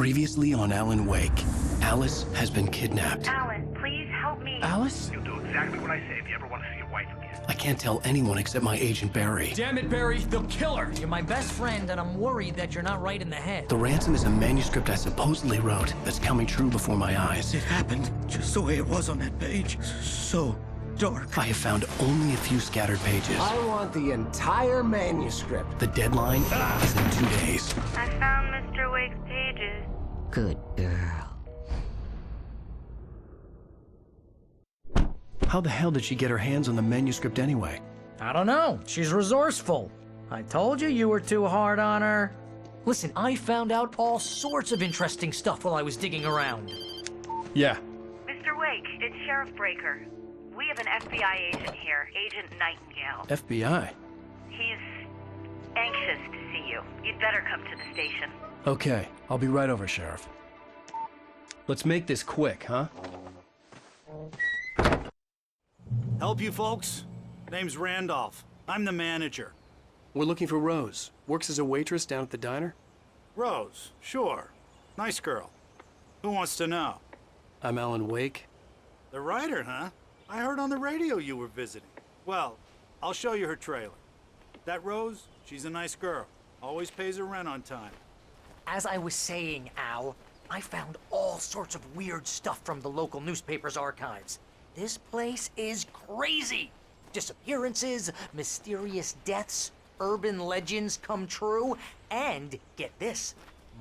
Previously on Alan Wake, Alice has been kidnapped. Alan, please help me. Alice? You'll do exactly what I say if you ever want to see your wife again. I can't tell anyone except my agent Barry. Damn it, Barry, they'll kill her! You're my best friend, and I'm worried that you're not right in the head. The ransom is a manuscript I supposedly wrote that's coming true before my eyes. It happened just the way it was on that page. So dark. I have found only a few scattered pages. I want the entire manuscript. The deadline is in 2 days. I found Mr. Wake's pages. Good girl. How the hell did she get her hands on the manuscript anyway? I don't know. She's resourceful. I told you you were too hard on her. Listen, I found out all sorts of interesting stuff while I was digging around. Yeah. Mr. Wake, it's Sheriff Breaker. We have an FBI agent here, Agent Nightingale. FBI? He's anxious to see you. You'd better come to the station. Okay, I'll be right over, Sheriff. Let's make this quick, huh? Help you folks? Name's Randolph. I'm the manager. We're looking for Rose. Works as a waitress down at the diner. Rose, sure. Nice girl. Who wants to know? I'm Alan Wake. The writer, huh? I heard on the radio you were visiting. Well, I'll show you her trailer. That Rose, she's a nice girl. Always pays her rent on time. As I was saying, Al, I found all sorts of weird stuff from the local newspaper's archives. This place is crazy. Disappearances, mysterious deaths, urban legends come true, and get this,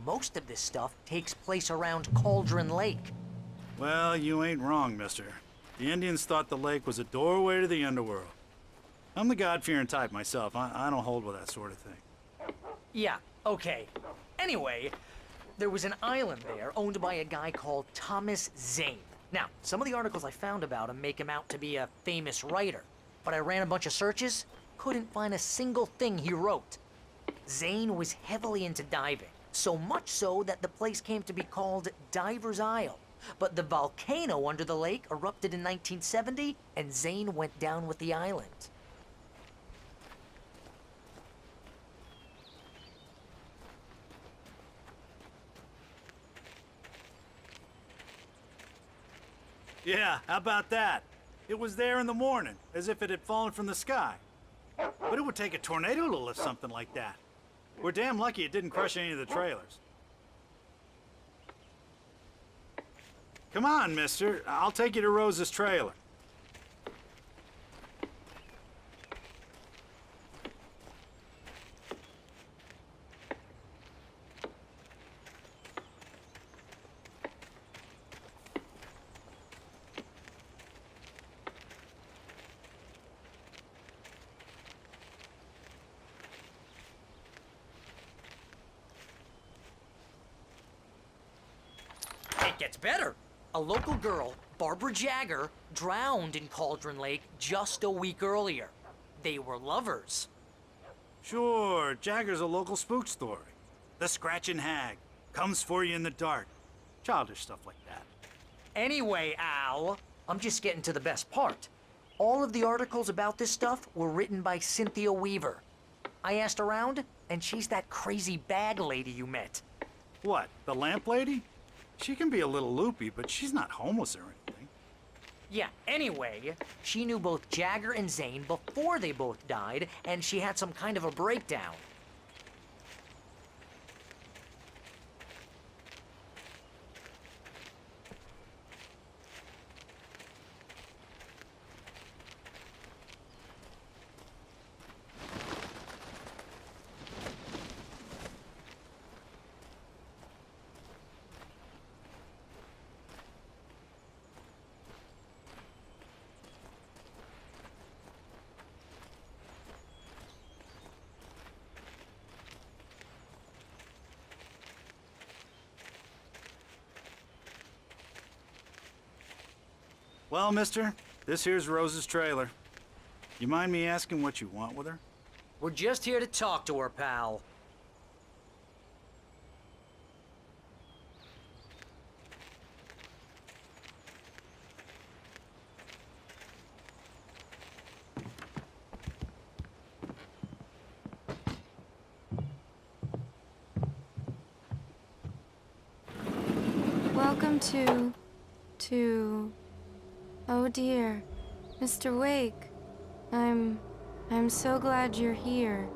most of this stuff takes place around Cauldron Lake. Well, you ain't wrong, mister. The Indians thought the lake was a doorway to the underworld. I'm the God-fearing type myself. I don't hold with that sort of thing. Yeah, okay. Anyway, there was an island there owned by a guy called Thomas Zane. Now, some of the articles I found about him make him out to be a famous writer, but I ran a bunch of searches, couldn't find a single thing he wrote. Zane was heavily into diving, so much so that the place came to be called Diver's Isle. But the volcano under the lake erupted in 1970, and Zane went down with the island. Yeah, how about that? It was there in the morning, as if it had fallen from the sky. But it would take a tornado to lift something like that. We're damn lucky it didn't crush any of the trailers. Come on, mister. I'll take you to Rose's trailer. It gets better. A local girl, Barbara Jagger, drowned in Cauldron Lake just a week earlier. They were lovers. Sure, Jagger's a local spook story. The Scratching Hag. Comes for you in the dark. Childish stuff like that. Anyway, Al, I'm just getting to the best part. All of the articles about this stuff were written by Cynthia Weaver. I asked around, and she's that crazy bag lady you met. What, the lamp lady? She can be a little loopy, but she's not homeless or anything. Yeah, anyway, she knew both Jagger and Zane before they both died, and she had some kind of a breakdown. Well, mister, this here's Rose's trailer. You mind me asking what you want with her? We're just here to talk to her, pal. Welcome to... Oh dear, Mr. Wake. I'm so glad you're here.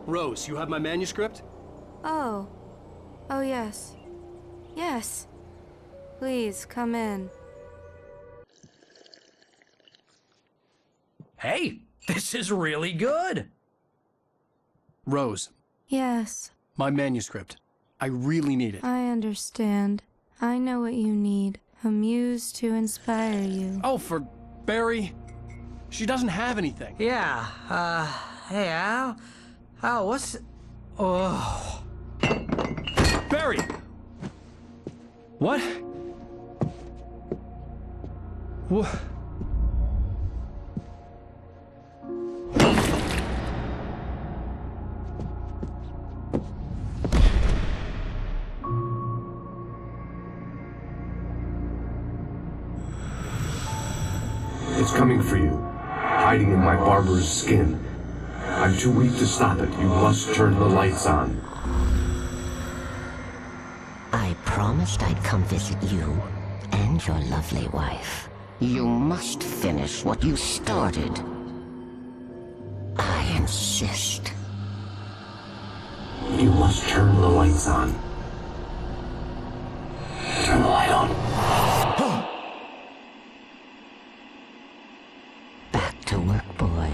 Rose, you have my manuscript? Oh. Oh yes. Yes. Please, come in. Hey, this is really good. Rose, Yes, my manuscript. I really need it. I understand. I know what you need. A muse to inspire you. Oh, for Barry. She doesn't have anything. Yeah, hey, Al? Al, what's... Oh... Barry! What? What? It's coming for you, hiding in my barber's skin. I'm too weak to stop it. You must turn the lights on. I promised I'd come visit you and your lovely wife. You must finish what you started. I insist. You must turn the lights on. Turn the light on. Back to work, boy.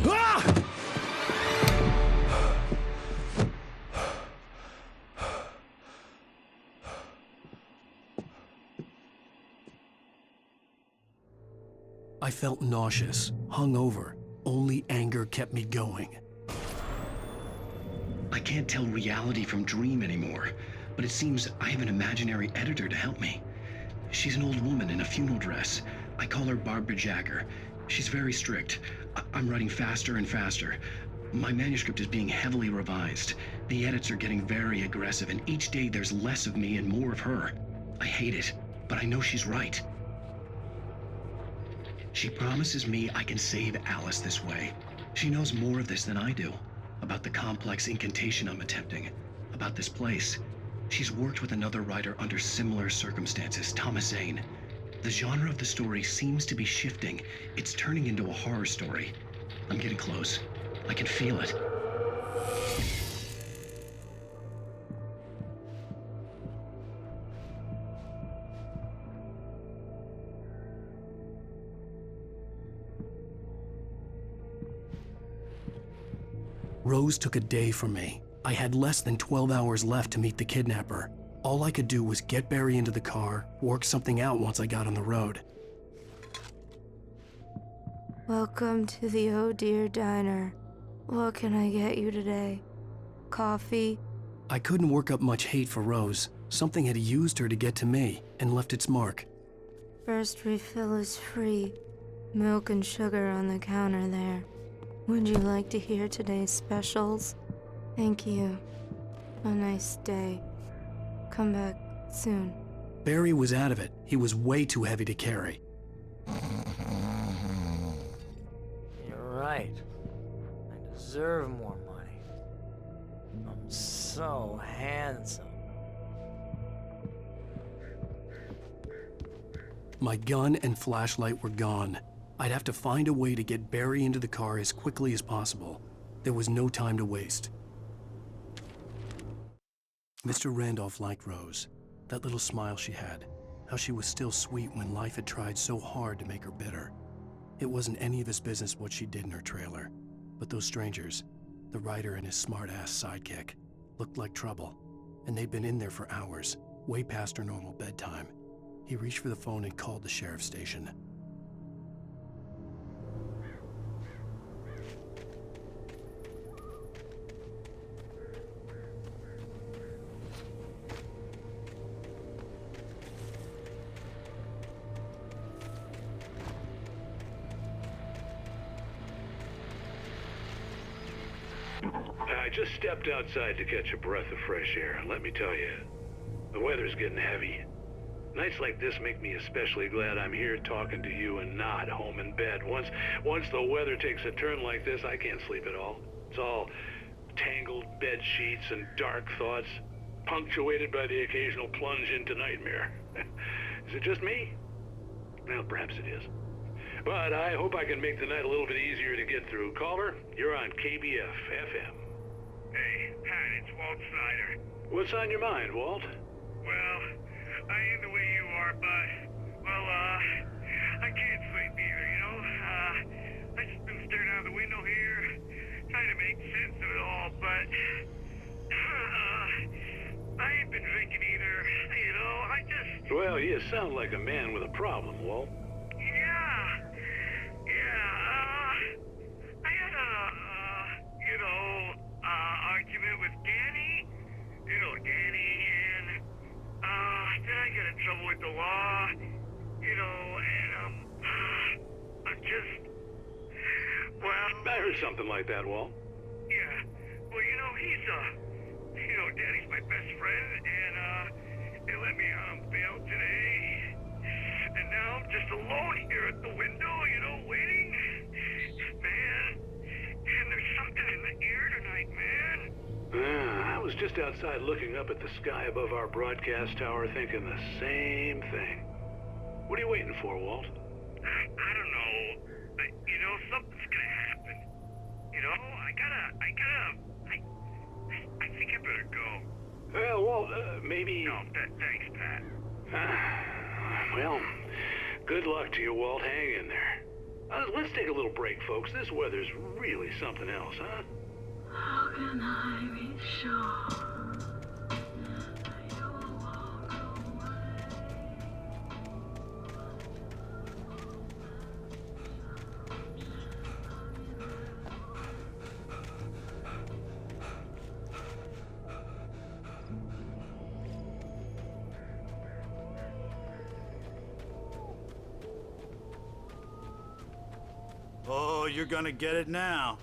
I felt nauseous, hungover. Only anger kept me going. I can't tell reality from dream anymore, but it seems I have an imaginary editor to help me. She's an old woman in a funeral dress. I call her Barbara Jagger. She's very strict. I'm writing faster and faster. My manuscript is being heavily revised. The edits are getting very aggressive, and each day there's less of me and more of her. I hate it, but I know she's right. She promises me I can save Alice this way. She knows more of this than I do. About the complex incantation I'm attempting. About this place. She's worked with another writer under similar circumstances, Thomas Zane. The genre of the story seems to be shifting. It's turning into a horror story. I'm getting close. I can feel it. Rose took a day from me. I had less than 12 hours left to meet the kidnapper. All I could do was get Barry into the car, work something out once I got on the road. Welcome to the Oh Dear Diner. What can I get you today? Coffee? I couldn't work up much hate for Rose. Something had used her to get to me and left its mark. First refill is free. Milk and sugar on the counter there. Would you like to hear today's specials? Thank you. A nice day. Come back soon. Barry was out of it. He was way too heavy to carry. You're right. I deserve more money. I'm so handsome. My gun and flashlight were gone. I'd have to find a way to get Barry into the car as quickly as possible. There was no time to waste. Mr. Randolph liked Rose. That little smile she had. How she was still sweet when life had tried so hard to make her bitter. It wasn't any of his business what she did in her trailer. But those strangers, the writer and his smart-ass sidekick, looked like trouble. And they'd been in there for hours, way past her normal bedtime. He reached for the phone and called the sheriff's station. I just stepped outside to catch a breath of fresh air, and let me tell you, the weather's getting heavy. Nights like this make me especially glad I'm here talking to you and not home in bed. Once the weather takes a turn like this, I can't sleep at all. It's all tangled bed sheets and dark thoughts, punctuated by the occasional plunge into nightmare. Is it just me? Well, perhaps it is. But I hope I can make the night a little bit easier to get through. Caller, you're on KBF FM. Hey, Pat, it's Walt Snyder. What's on your mind, Walt? Well, I ain't the way you are, but, well, I can't sleep either, you know? I just been staring out the window here, trying to make sense of it all, but, I ain't been drinking either, you know? I just... Well, you sound like a man with a problem, Walt. I had argument with Danny, Danny, and, then I got in trouble with the law, and, I'm just, well... I heard something like that, Walt. Yeah, well, Danny's my best friend, and, they let me out on bail today, and now I'm just alone here at the window, waiting. Man, and there's something in the air tonight, man. I was just outside looking up at the sky above our broadcast tower thinking the same thing. What are you waiting for, Walt? I don't know. Something's gonna happen. I think I better go. Well, Walt, maybe... No, thanks, Pat. Well, good luck to you, Walt. Hang in there. Let's take a little break, folks. This weather's really something else, huh? How can I be sure you'll walk away? Oh, you're gonna get it now.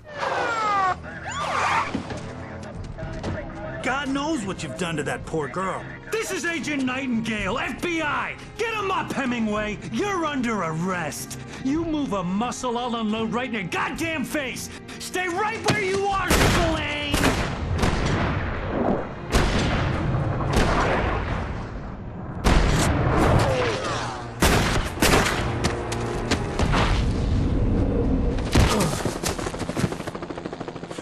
God knows what you've done to that poor girl. This is Agent Nightingale, FBI! Get him up, Hemingway! You're under arrest! You move a muscle, I'll unload right in your goddamn face! Stay right where you are, Spillane!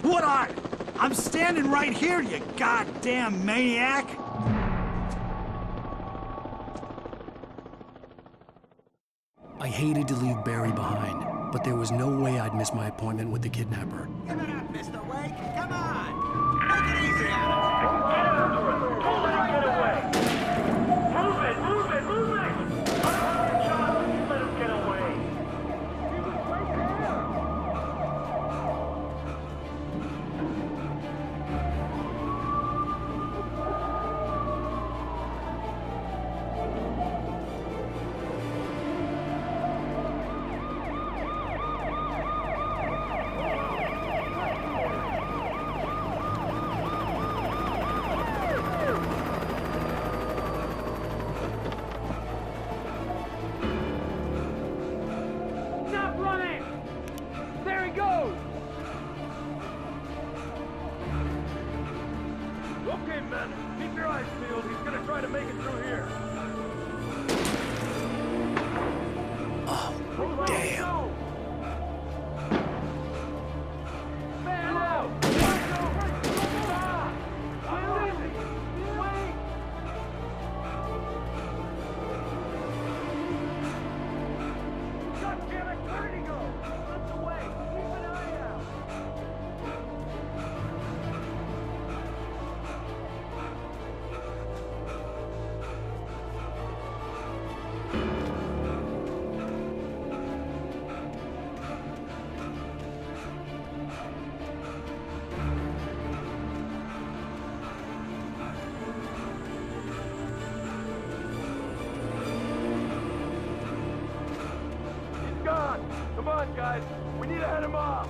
What are? I'm standing right here, you goddamn maniac! I hated to leave Barry behind, but there was no way I'd miss my appointment with the kidnapper. Give it up, Mr. Wake. Come on. Make it easy on him. Get after him. Pull it right away. Move it, move it, move it. John, let him get away. He was right there. Come on, guys. We need to head him off.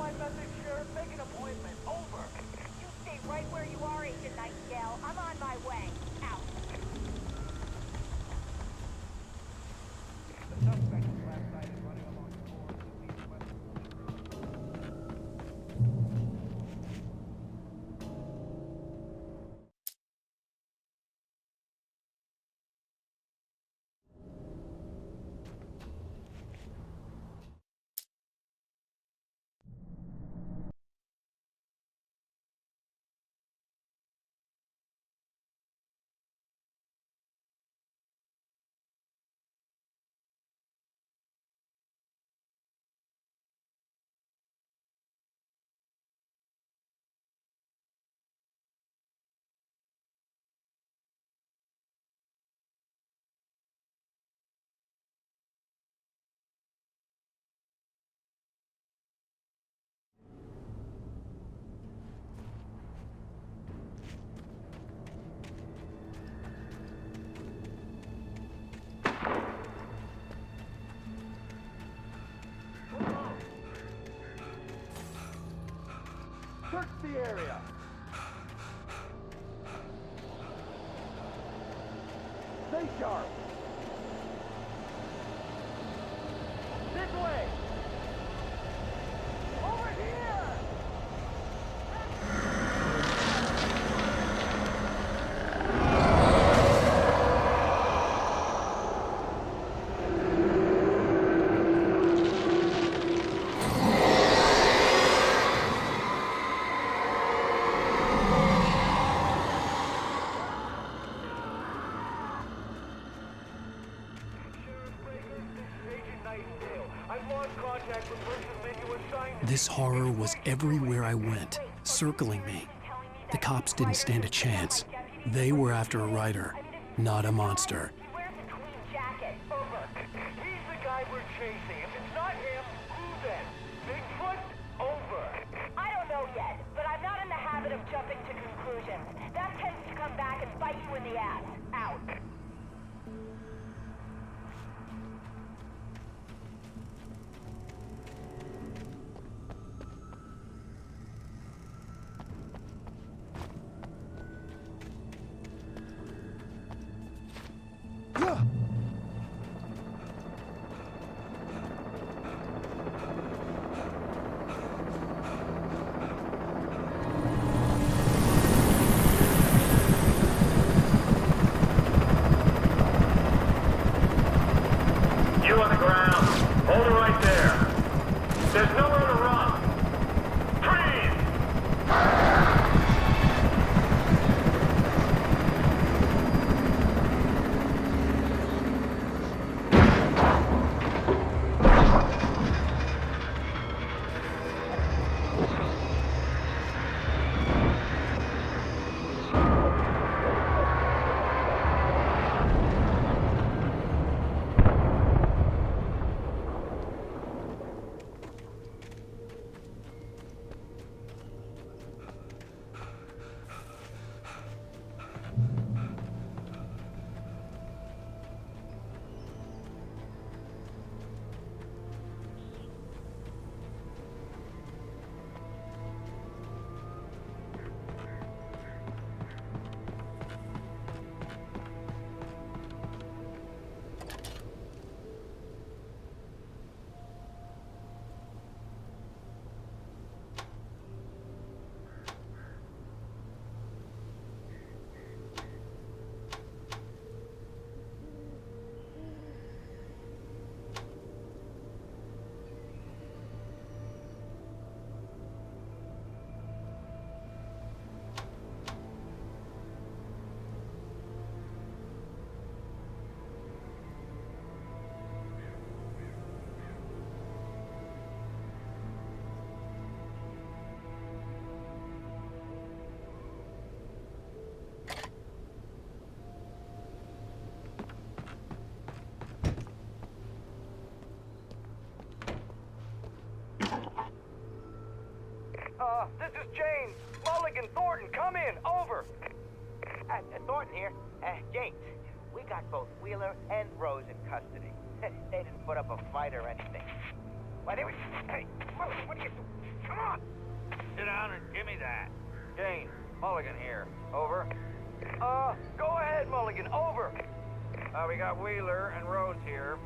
my message, Sheriff? Make an appointment. Over. You stay right where you are, Agent Nightingale. I'm on my way. Out. The suspect was last sighted running along the corridor that leads west of the Search the area. Stay sharp. This way. Over here. This horror was everywhere I went, circling me. The cops didn't stand a chance. They were after a writer, not a monster. He's the guy we're chasing. If it's not him, who then? Bigfoot? Over. I don't know yet, but I'm not in the habit of jumping to conclusions. That tends to come back and bite you in the ass. Out. You on the ground. Hold it right there. There's nowhere to run. Freeze! This is James. Mulligan, Thornton, come in. Over. Thornton here. James, we got both Wheeler and Rose in custody. They didn't put up a fight or anything. Why, they were... Hey, what are you doing? Come that. Jane, Mulligan here. Over. Go ahead, Mulligan. Over. We got Wheeler and Rose here.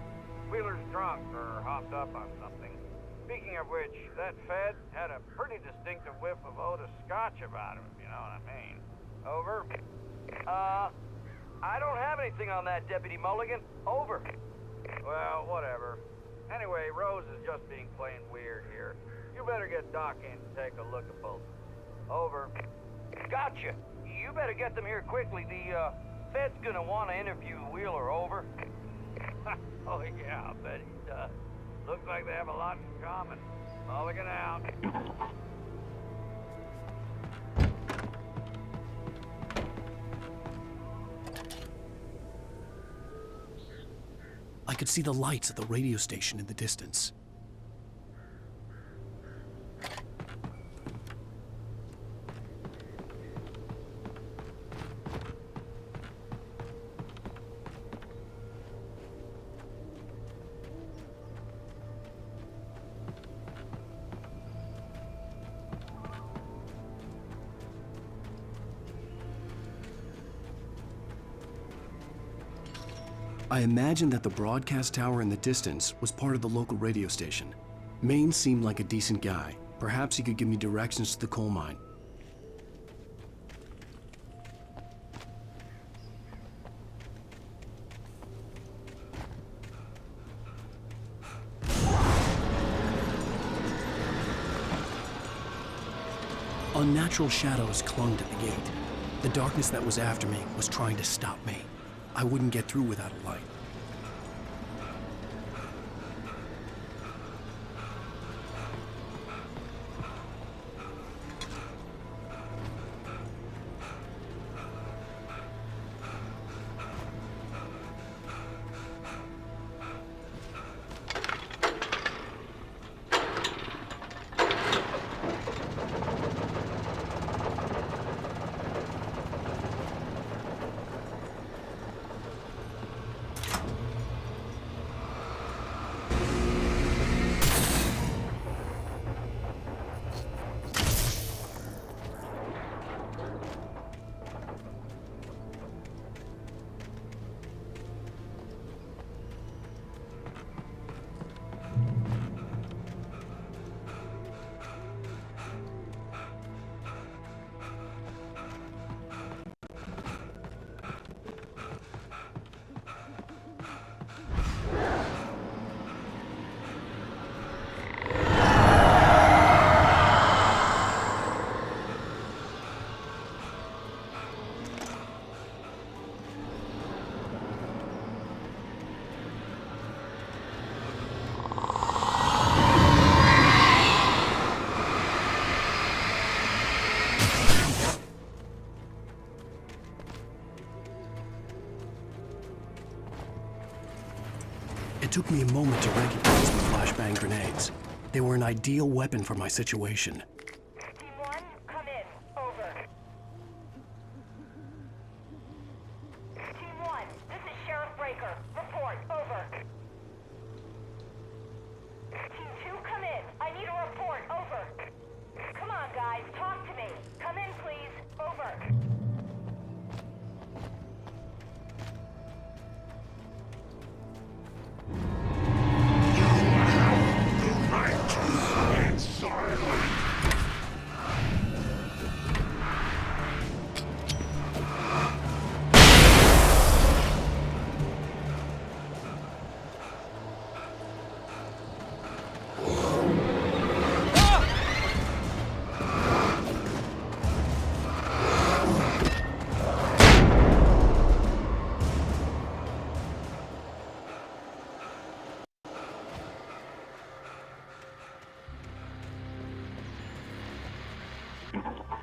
Wheeler's drunk or hopped up on something. Speaking of which, that Fed had a pretty distinctive whiff of Otis Scotch about him, if you know what I mean. Over. I don't have anything on that, Deputy Mulligan. Over. Well, whatever. Anyway, Rose is just being plain weird here. You better get Doc in to take a look at both. Over. Gotcha. You better get them here quickly. The Fed's gonna want to interview Wheeler. Over. Oh yeah, I bet he does. Looks like they have a lot in common. Mulligan out. I could see the lights of the radio station in the distance. I imagined that the broadcast tower in the distance was part of the local radio station. Maine seemed like a decent guy. Perhaps he could give me directions to the coal mine. Unnatural shadows clung to the gate. The darkness that was after me was trying to stop me. I wouldn't get through without a light. It took me a moment to recognize the flashbang grenades. They were an ideal weapon for my situation. Team 1, come in. Over. Team 1, this is Sheriff Breaker. Report. Over. Team 2, come in. I need a report. Over. Come on, guys. Talk to me. Come in, please. Over.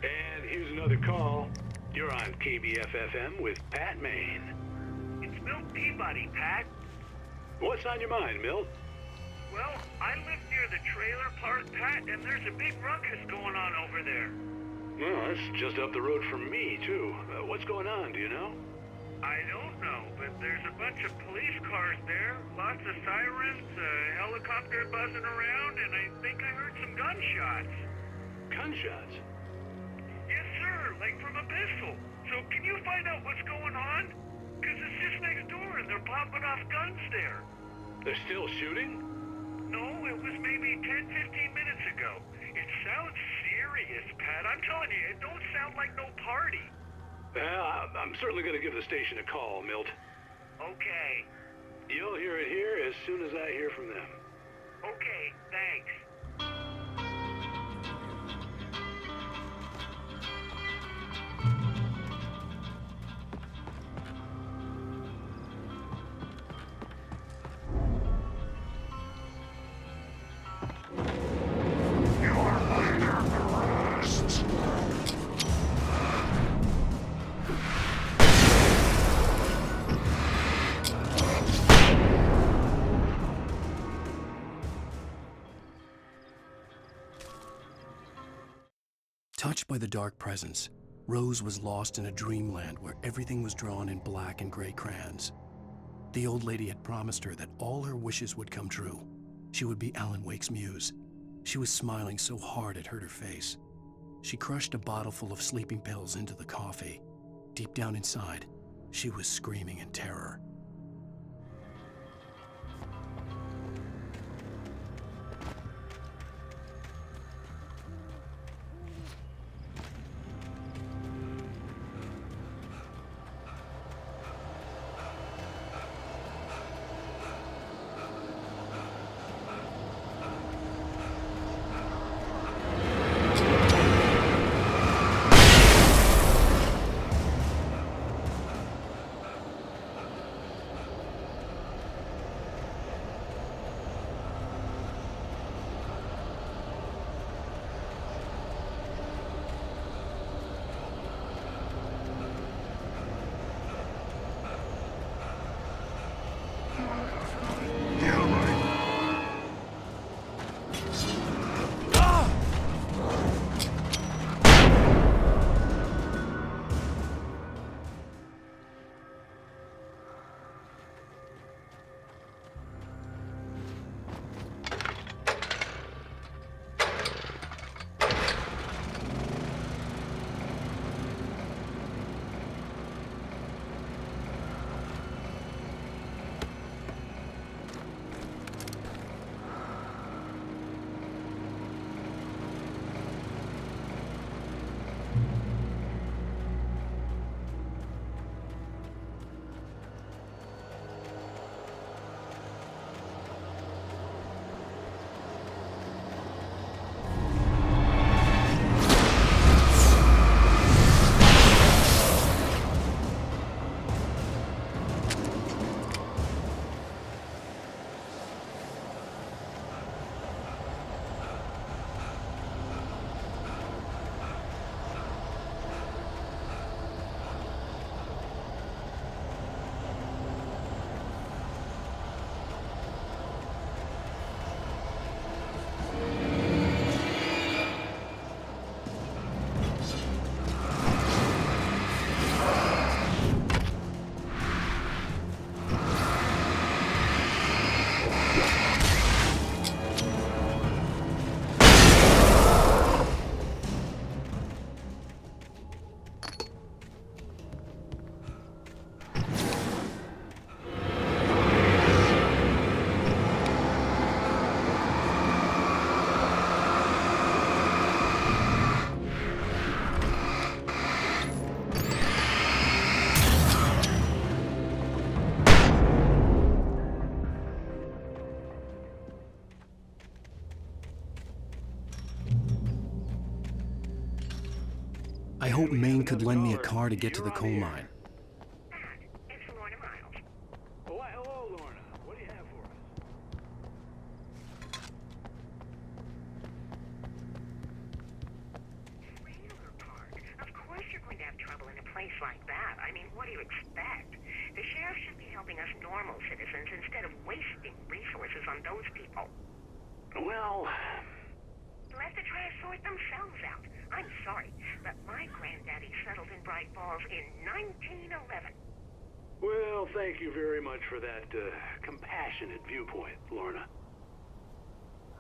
And here's another call. You're on KBFFM with Pat Maine. It's Milt Peabody, Pat. What's on your mind, Milt? Well, I live near the trailer park, Pat, and there's a big ruckus going on over there. Well, that's just up the road from me, too. What's going on, do you know? I don't know, but there's a bunch of police cars there, lots of sirens, a helicopter buzzing around, and I think I heard some gunshots. Gunshots? like from a pistol. So can you find out what's going on? Because it's just next door and they're popping off guns there. They're still shooting? No, it was maybe 10, 15 minutes ago. It sounds serious, Pat. I'm telling you, it don't sound like no party. Well, I'm certainly going to give the station a call, Milt. Okay. You'll hear it here as soon as I hear from them. Okay, thanks. Touched by the dark presence, Rose was lost in a dreamland where everything was drawn in black and gray crayons. The old lady had promised her that all her wishes would come true. She would be Alan Wake's muse. She was smiling so hard it hurt her face. She crushed a bottle full of sleeping pills into the coffee. Deep down inside, she was screaming in terror. I hope Maine could lend me a car to get to the coal mine. It's Lorna Miles. Oh, why, hello, Lorna. What do you have for us? Trailer park. Of course you're going to have trouble in a place like that. I mean, what do you expect? The sheriff should be helping us normal citizens instead of wasting resources on those people. Well... Let the trash sort themselves out. I'm sorry, but my granddaddy settled in Bright Falls in 1911. Well, thank you very much for that compassionate viewpoint, Lorna.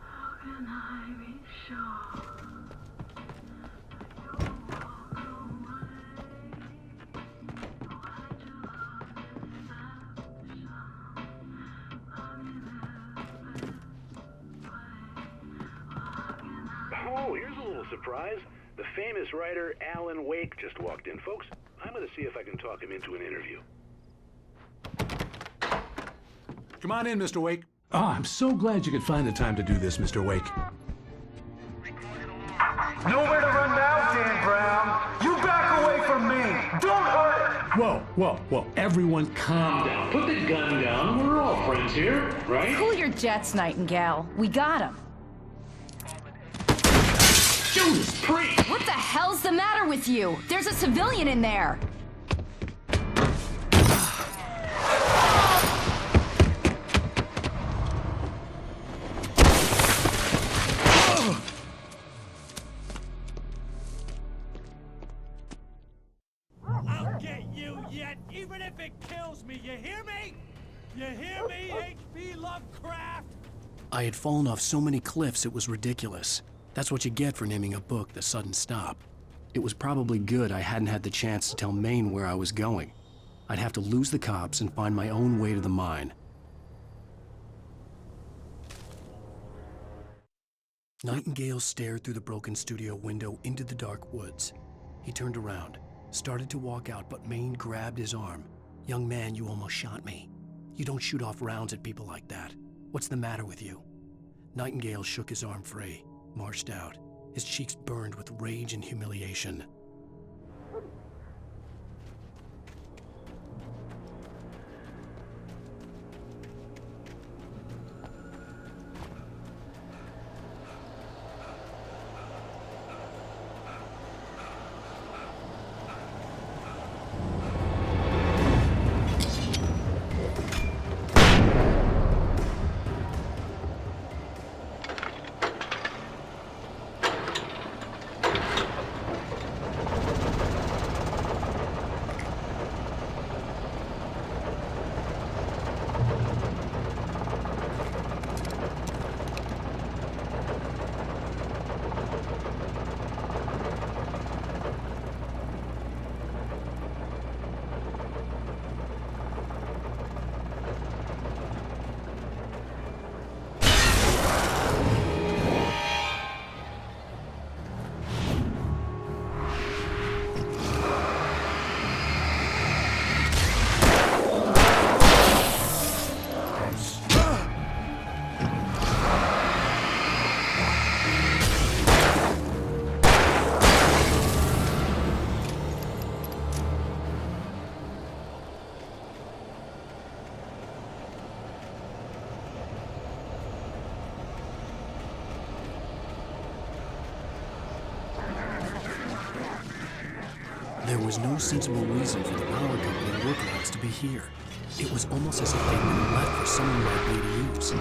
How can I be sure you'll walk away? Oh, here's a little surprise. The famous writer Alan Wake just walked in, folks. I'm gonna see if I can talk him into an interview. Come on in, Mr. Wake. Oh, I'm so glad you could find the time to do this, Mr. Wake. Nowhere to run now, Dan Brown. You back away from me. Don't hurt it. Whoa. Everyone calm down. Put the gun down. We're all friends here, right? Cool your jets, Nightingale. We got him. Judas Priest! What the hell's the matter with you? There's a civilian in there. I'll get you yet, even if it kills me. You hear me? You hear me, H.P. Lovecraft? I had fallen off so many cliffs it was ridiculous. That's what you get for naming a book The Sudden Stop. It was probably good I hadn't had the chance to tell Maine where I was going. I'd have to lose the cops and find my own way to the mine. Nightingale stared through the broken studio window into the dark woods. He turned around, started to walk out, but Maine grabbed his arm. "Young man, you almost shot me. You don't shoot off rounds at people like that. What's the matter with you?" Nightingale shook his arm free, marched out. His cheeks burned with rage and humiliation. There was no sensible reason for the power company workloads to be here. It was almost as if they'd been left for someone like me to use.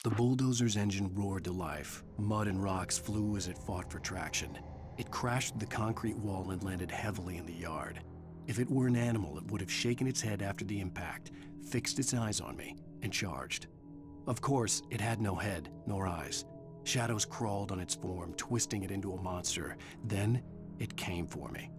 The bulldozer's engine roared to life. Mud and rocks flew as it fought for traction. It crashed through the concrete wall and landed heavily in the yard. If it were an animal, it would have shaken its head after the impact, fixed its eyes on me, and charged. Of course, it had no head, nor eyes. Shadows crawled on its form, twisting it into a monster. Then, it came for me.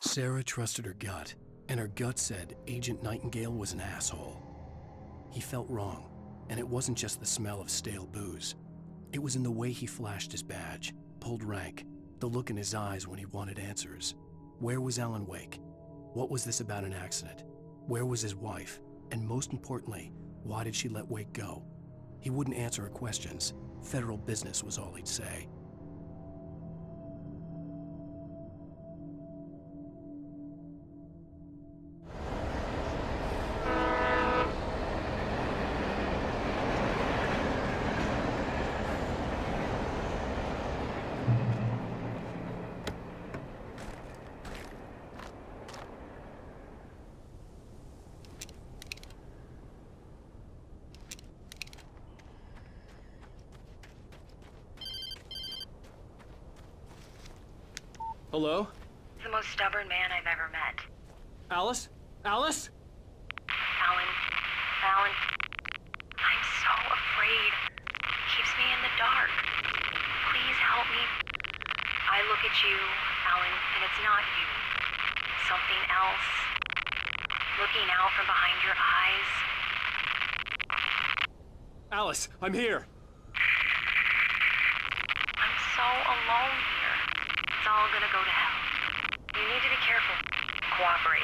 Sarah trusted her gut, and her gut said Agent Nightingale was an asshole. He felt wrong, and it wasn't just the smell of stale booze. It was in the way he flashed his badge, pulled rank, the look in his eyes when he wanted answers. Where was Alan Wake? What was this about an accident? Where was his wife? And most importantly, why did she let Wake go? He wouldn't answer her questions. Federal business was all he'd say. Hello? The most stubborn man I've ever met. Alice? Alice? Alan. I'm so afraid. He keeps me in the dark. Please help me. I look at you, Alan, and it's not you. Something else. Looking out from behind your eyes. Alice, I'm here. I'm so alone here. It's all gonna go to hell. You need to be careful. Cooperate.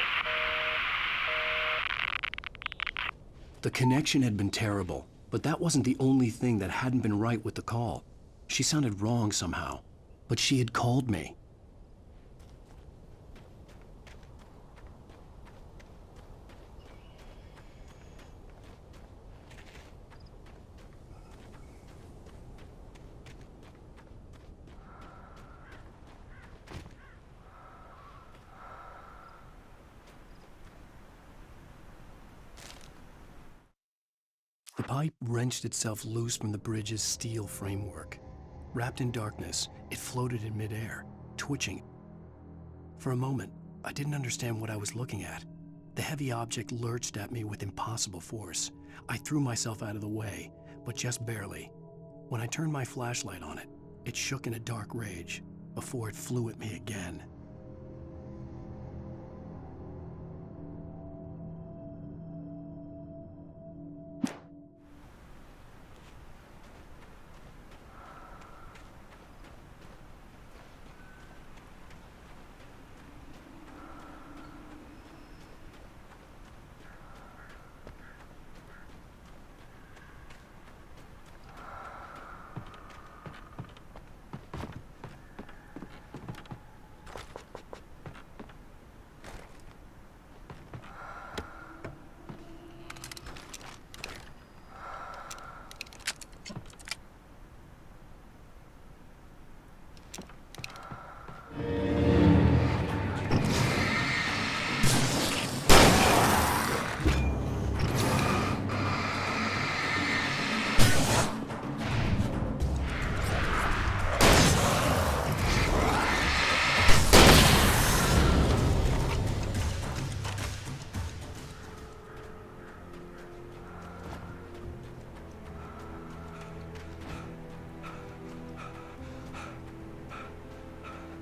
The connection had been terrible, but that wasn't the only thing that hadn't been right with the call. She sounded wrong somehow, but she had called me. The pipe wrenched itself loose from the bridge's steel framework. Wrapped in darkness, it floated in midair, twitching. For a moment, I didn't understand what I was looking at. The heavy object lurched at me with impossible force. I threw myself out of the way, but just barely. When I turned my flashlight on it, it shook in a dark rage before it flew at me again.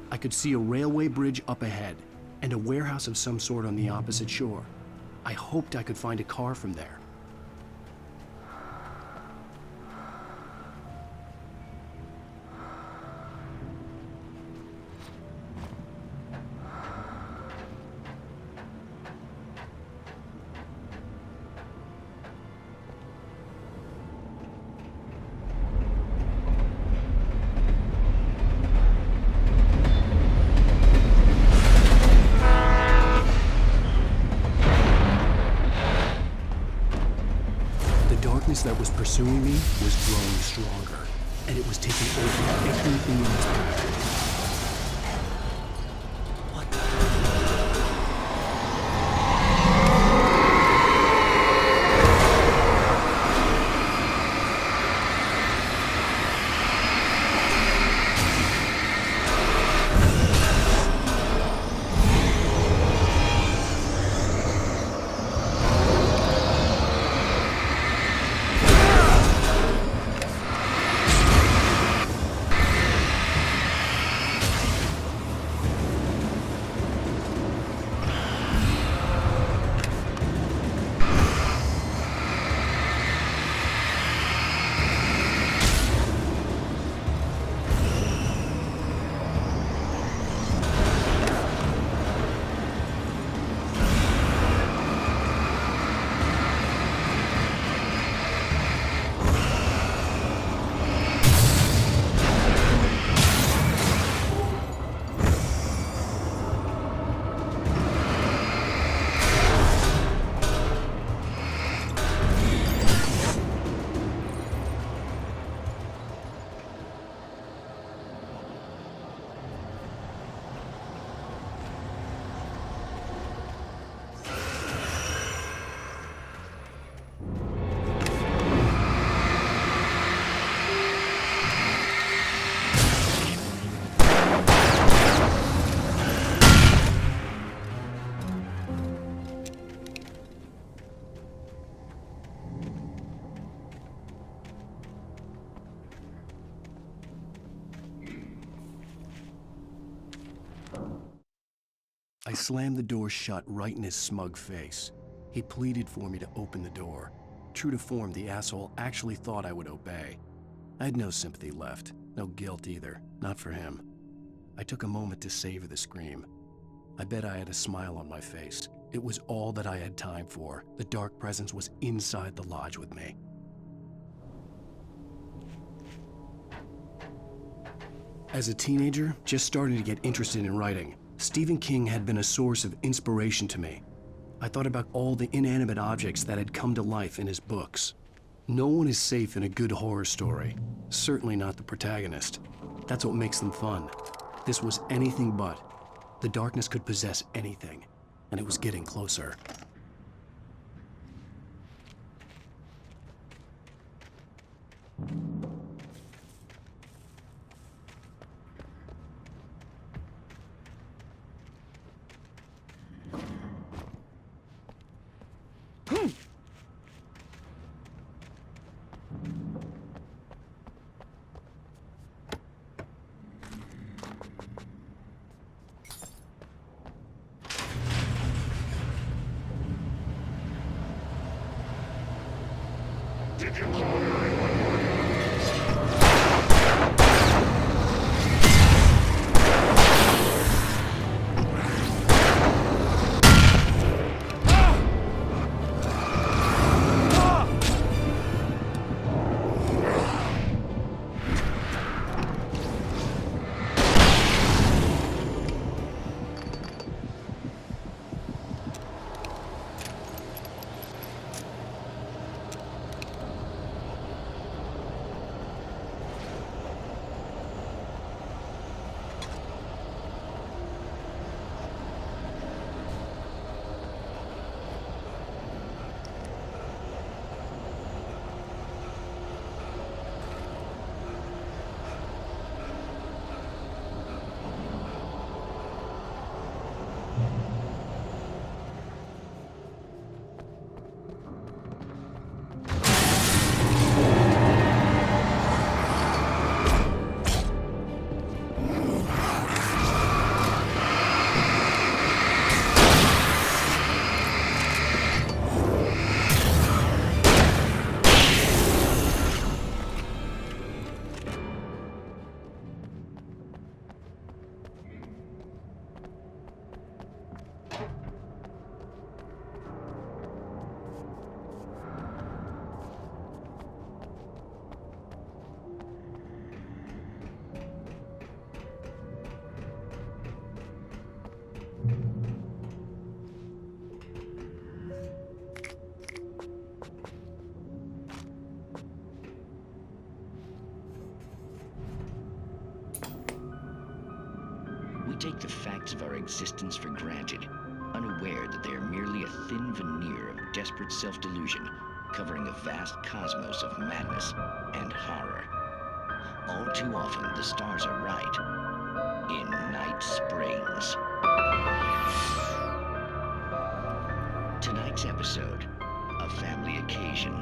I could see a railway bridge up ahead, and a warehouse of some sort on the opposite shore. I hoped I could find a car from there. pursuing me was growing stronger, and it was taking over everything in its path. I slammed the door shut right in his smug face. He pleaded for me to open the door. True to form, the asshole actually thought I would obey. I had no sympathy left, no guilt either, not for him. I took a moment to savor the scream. I bet I had a smile on my face. It was all that I had time for. The dark presence was inside the lodge with me. As a teenager, just starting to get interested in writing, Stephen King had been a source of inspiration to me. I thought about all the inanimate objects that had come to life in his books. No one is safe in a good horror story, certainly not the protagonist. That's what makes them fun. This was anything but. The darkness could possess anything, and it was getting closer. take the facts of our existence for granted, unaware that they are merely a thin veneer of desperate self-delusion, covering a vast cosmos of madness and horror. All too often, the stars are right. In Night Springs. Tonight's episode, a family occasion.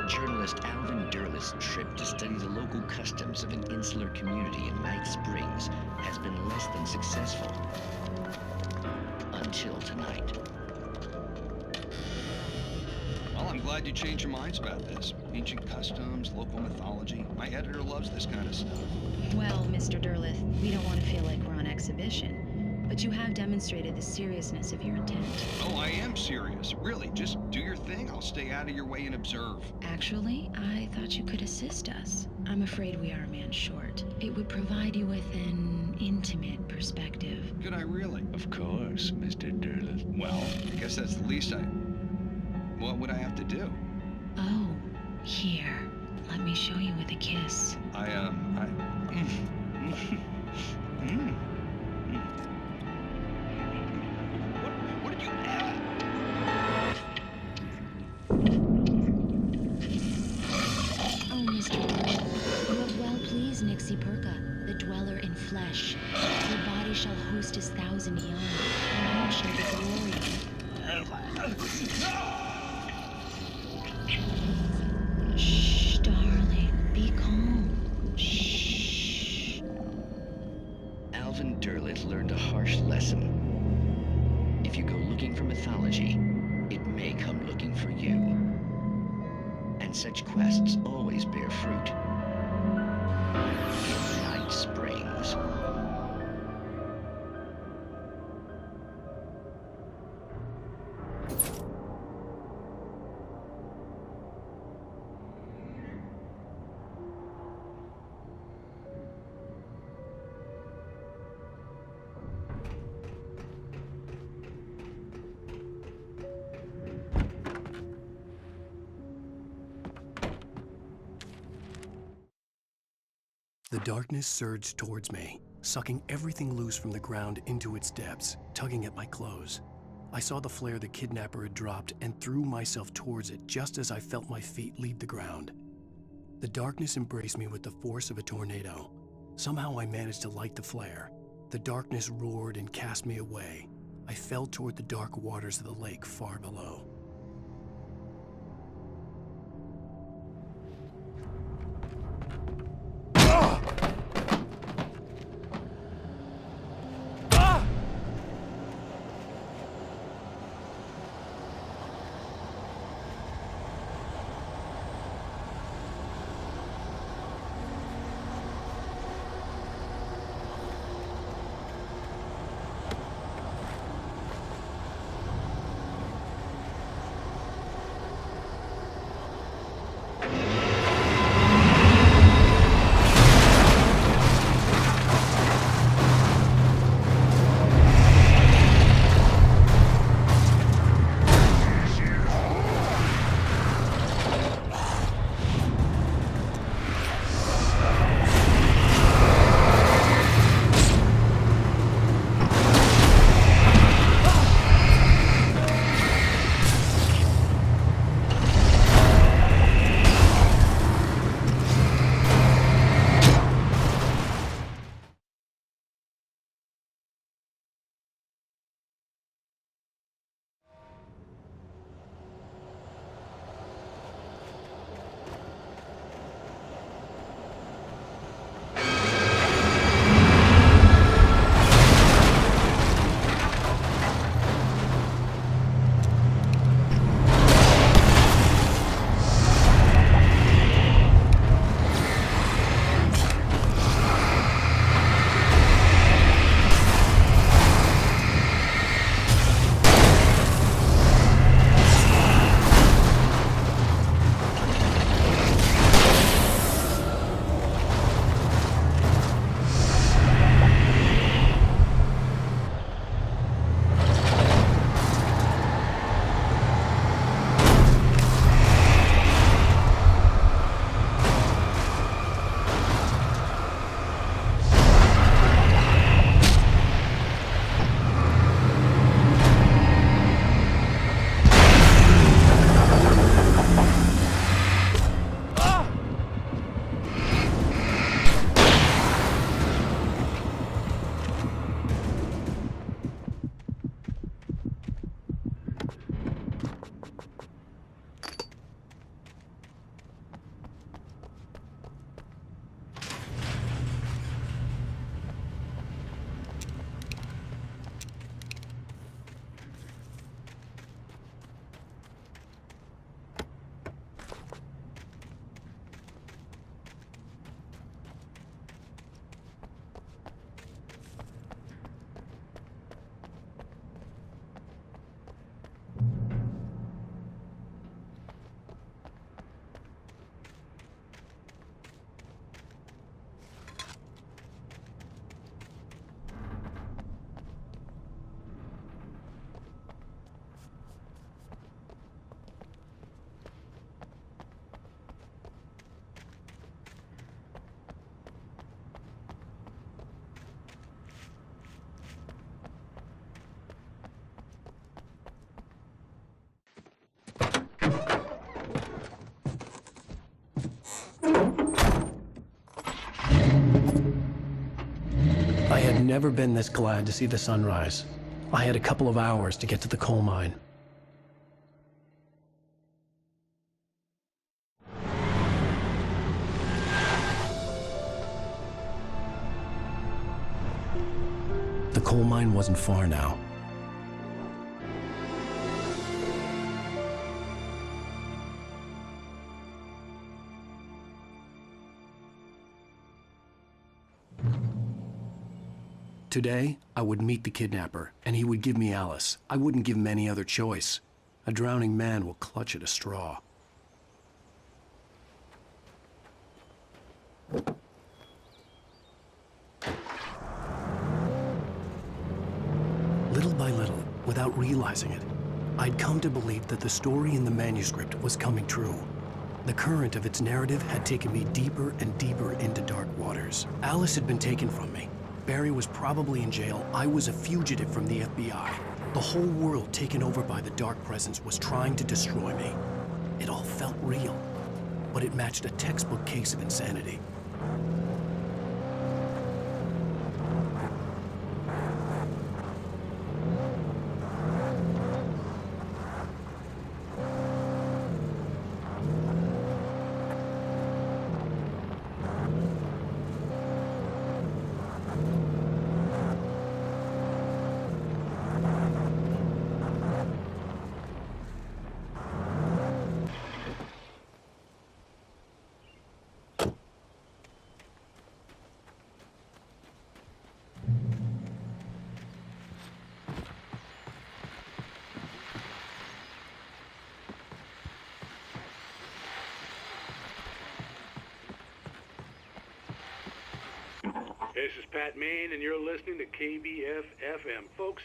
Journalist Alvin Derleth's trip to study the local customs of an insular community in Night Springs has been less than successful. Until tonight. Well, I'm glad you changed your minds about this. Ancient customs, local mythology. My editor loves this kind of stuff. Well, Mr. Derleth, we don't want to feel like we're on exhibition. But you have demonstrated the seriousness of your intent. Oh, I am serious. Really, just do your thing. I'll stay out of your way and observe. Actually, I thought you could assist us. I'm afraid we are a man short. It would provide you with an intimate perspective. Could I really? Of course, Mr. Derleth. Well, I guess that's the least What would I have to do? Oh, here. Let me show you with a kiss. What did you add? Oh, Mr. Derleth, you have well pleased Nixie Perka, the dweller in flesh. Your body shall host his 1,000 young, and you shall be glory. Shh, darling, be calm. Shh. Alvin Derleth learned a harsh lesson. If you go looking for mythology, it may come looking for you. And such quests always bear fruit. In Night Springs. The darkness surged towards me, sucking everything loose from the ground into its depths, tugging at my clothes. I saw the flare the kidnapper had dropped and threw myself towards it just as I felt my feet leave the ground. The darkness embraced me with the force of a tornado. Somehow I managed to light the flare. The darkness roared and cast me away. I fell toward the dark waters of the lake far below. I had never been this glad to see the sunrise. I had a couple of hours to get to the coal mine. The coal mine wasn't far now. Today, I would meet the kidnapper, and he would give me Alice. I wouldn't give him any other choice. A drowning man will clutch at a straw. Little by little, without realizing it, I'd come to believe that the story in the manuscript was coming true. The current of its narrative had taken me deeper and deeper into dark waters. Alice had been taken from me. Barry was probably in jail. I was a fugitive from the FBI. The whole world taken over by the Dark Presence was trying to destroy me. It all felt real, but it matched a textbook case of insanity. This is Pat Main, and you're listening to KBF-FM. Folks,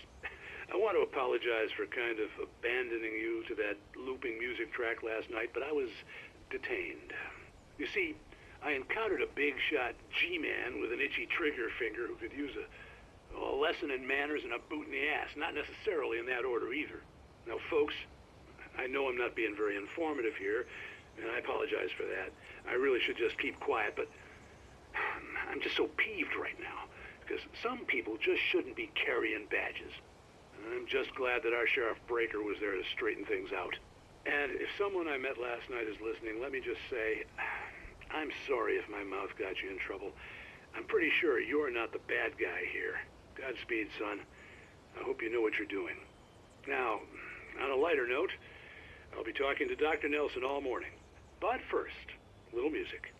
I want to apologize for kind of abandoning you to that looping music track last night, but I was detained. You see, I encountered a big-shot G-man with an itchy trigger finger who could use a lesson in manners and a boot in the ass, not necessarily in that order either. Now, folks, I know I'm not being very informative here, and I apologize for that. I really should just keep quiet, but I'm just so peeved right now, because some people just shouldn't be carrying badges. I'm just glad that our Sheriff Breaker was there to straighten things out. And if someone I met last night is listening, let me just say, I'm sorry if my mouth got you in trouble. I'm pretty sure you're not the bad guy here. Godspeed, son. I hope you know what you're doing. Now, on a lighter note, I'll be talking to Dr. Nelson all morning. But first, a little music.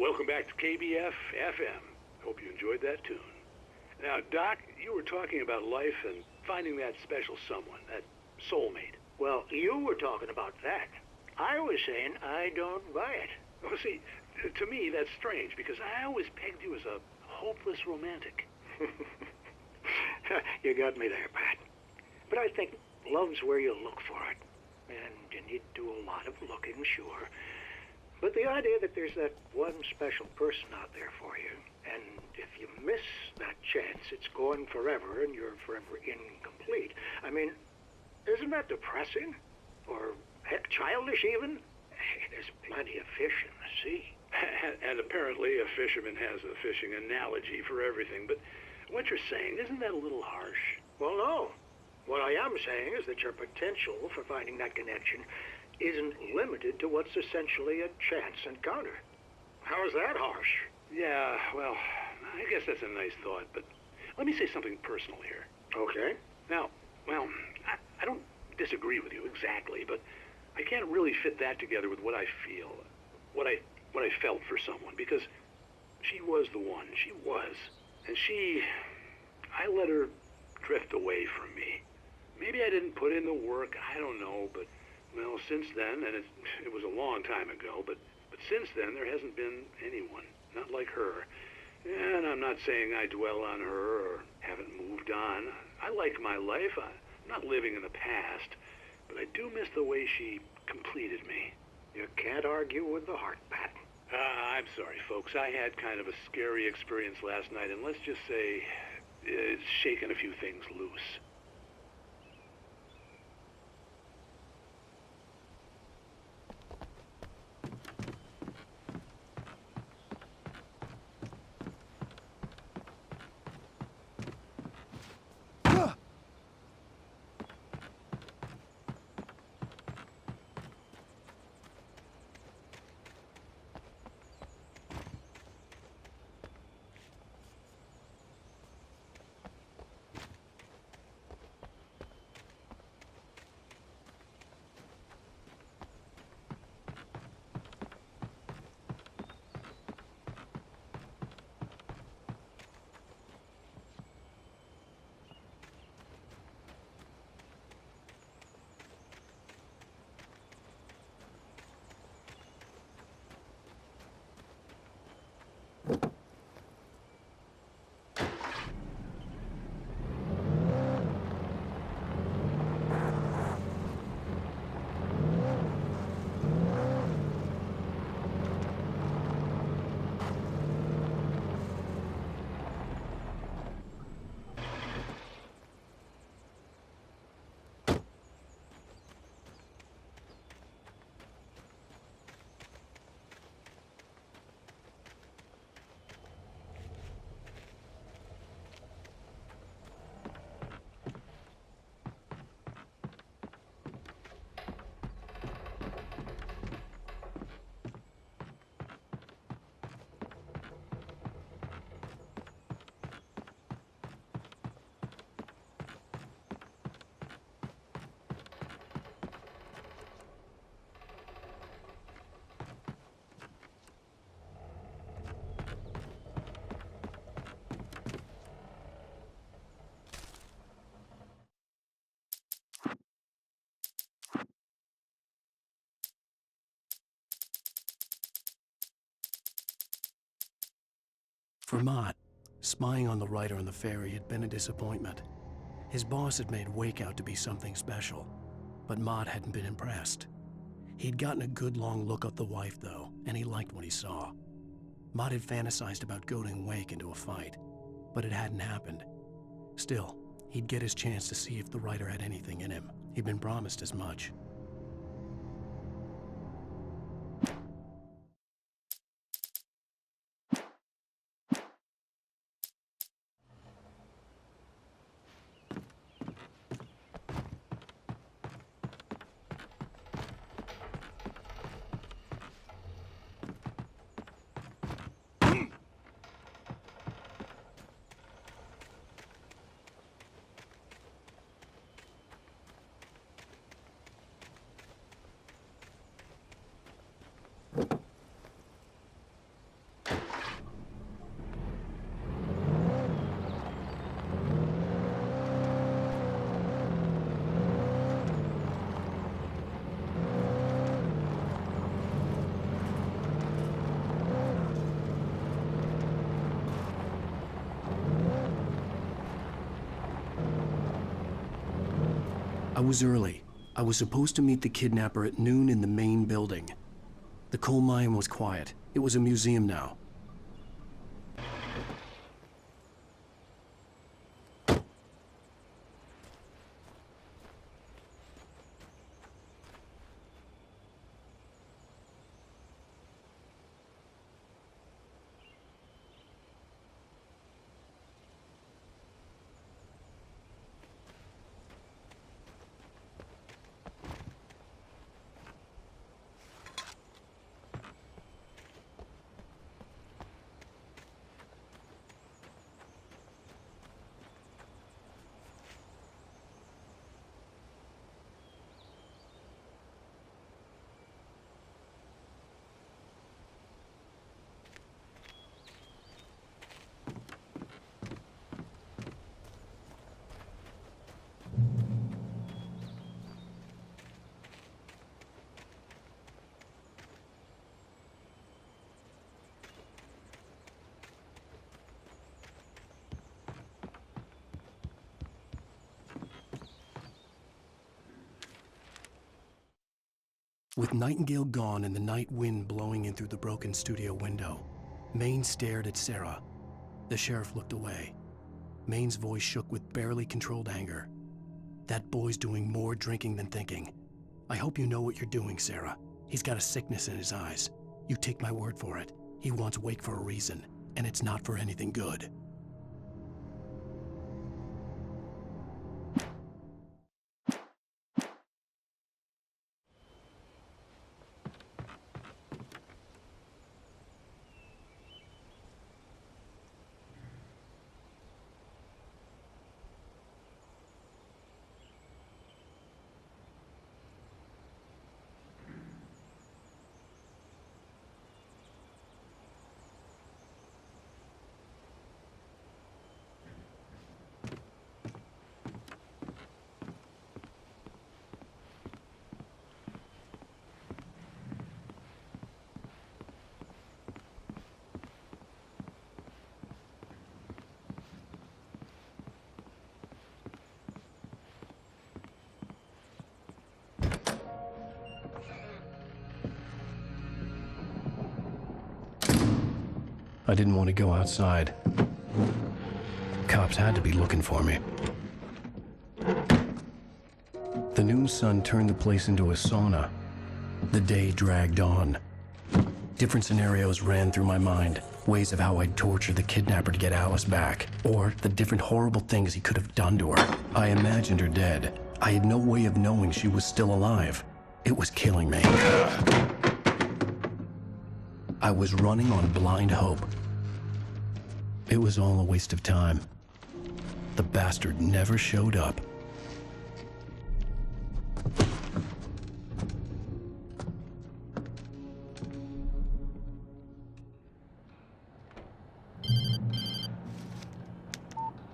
Welcome back to KBF FM. Hope you enjoyed that tune. Now, Doc, you were talking about life and finding that special someone, that soulmate. Well, you were talking about that. I was saying I don't buy it. Well, see, to me, that's strange, because I always pegged you as a hopeless romantic. You got me there, Pat. But I think love's where you look for it. And you need to do a lot of looking, sure. But the idea that there's that one special person out there for you, and if you miss that chance, it's gone forever and you're forever incomplete. I mean, isn't that depressing? Or, heck, childish even? There's plenty of fish in the sea. And apparently a fisherman has a fishing analogy for everything, but what you're saying, isn't that a little harsh? Well, no. What I am saying is that your potential for finding that connection isn't limited to what's essentially a chance encounter. How is that harsh? Yeah, well, I guess that's a nice thought, but let me say something personal here. Okay. Now, well, I don't disagree with you exactly, but I can't really fit that together with what I feel, what I felt for someone, because she was the one. She was. And I let her drift away from me. Maybe I didn't put in the work, I don't know, but, well, since then, and it was a long time ago, but since then there hasn't been anyone, not like her. And I'm not saying I dwell on her or haven't moved on. I like my life. I'm not living in the past, but I do miss the way she completed me. You can't argue with the heart, Pat. I'm sorry, folks. I had kind of a scary experience last night, and let's just say it's shaken a few things loose. For Mott, spying on the writer on the ferry had been a disappointment. His boss had made Wake out to be something special, but Mott hadn't been impressed. He'd gotten a good long look at the wife, though, and he liked what he saw. Mott had fantasized about goading Wake into a fight, but it hadn't happened. Still, he'd get his chance to see if the writer had anything in him. He'd been promised as much. I was early. I was supposed to meet the kidnapper at noon in the main building. The coal mine was quiet. It was a museum now. With Nightingale gone and the night wind blowing in through the broken studio window, Maine stared at Sarah. The sheriff looked away. Maine's voice shook with barely controlled anger. That boy's doing more drinking than thinking. I hope you know what you're doing, Sarah. He's got a sickness in his eyes. You take my word for it. He wants Wake for a reason, and it's not for anything good. I didn't want to go outside. Cops had to be looking for me. The noon sun turned the place into a sauna. The day dragged on. Different scenarios ran through my mind. Ways of how I'd torture the kidnapper to get Alice back. Or the different horrible things he could have done to her. I imagined her dead. I had no way of knowing she was still alive. It was killing me. I was running on blind hope. It was all a waste of time. The bastard never showed up.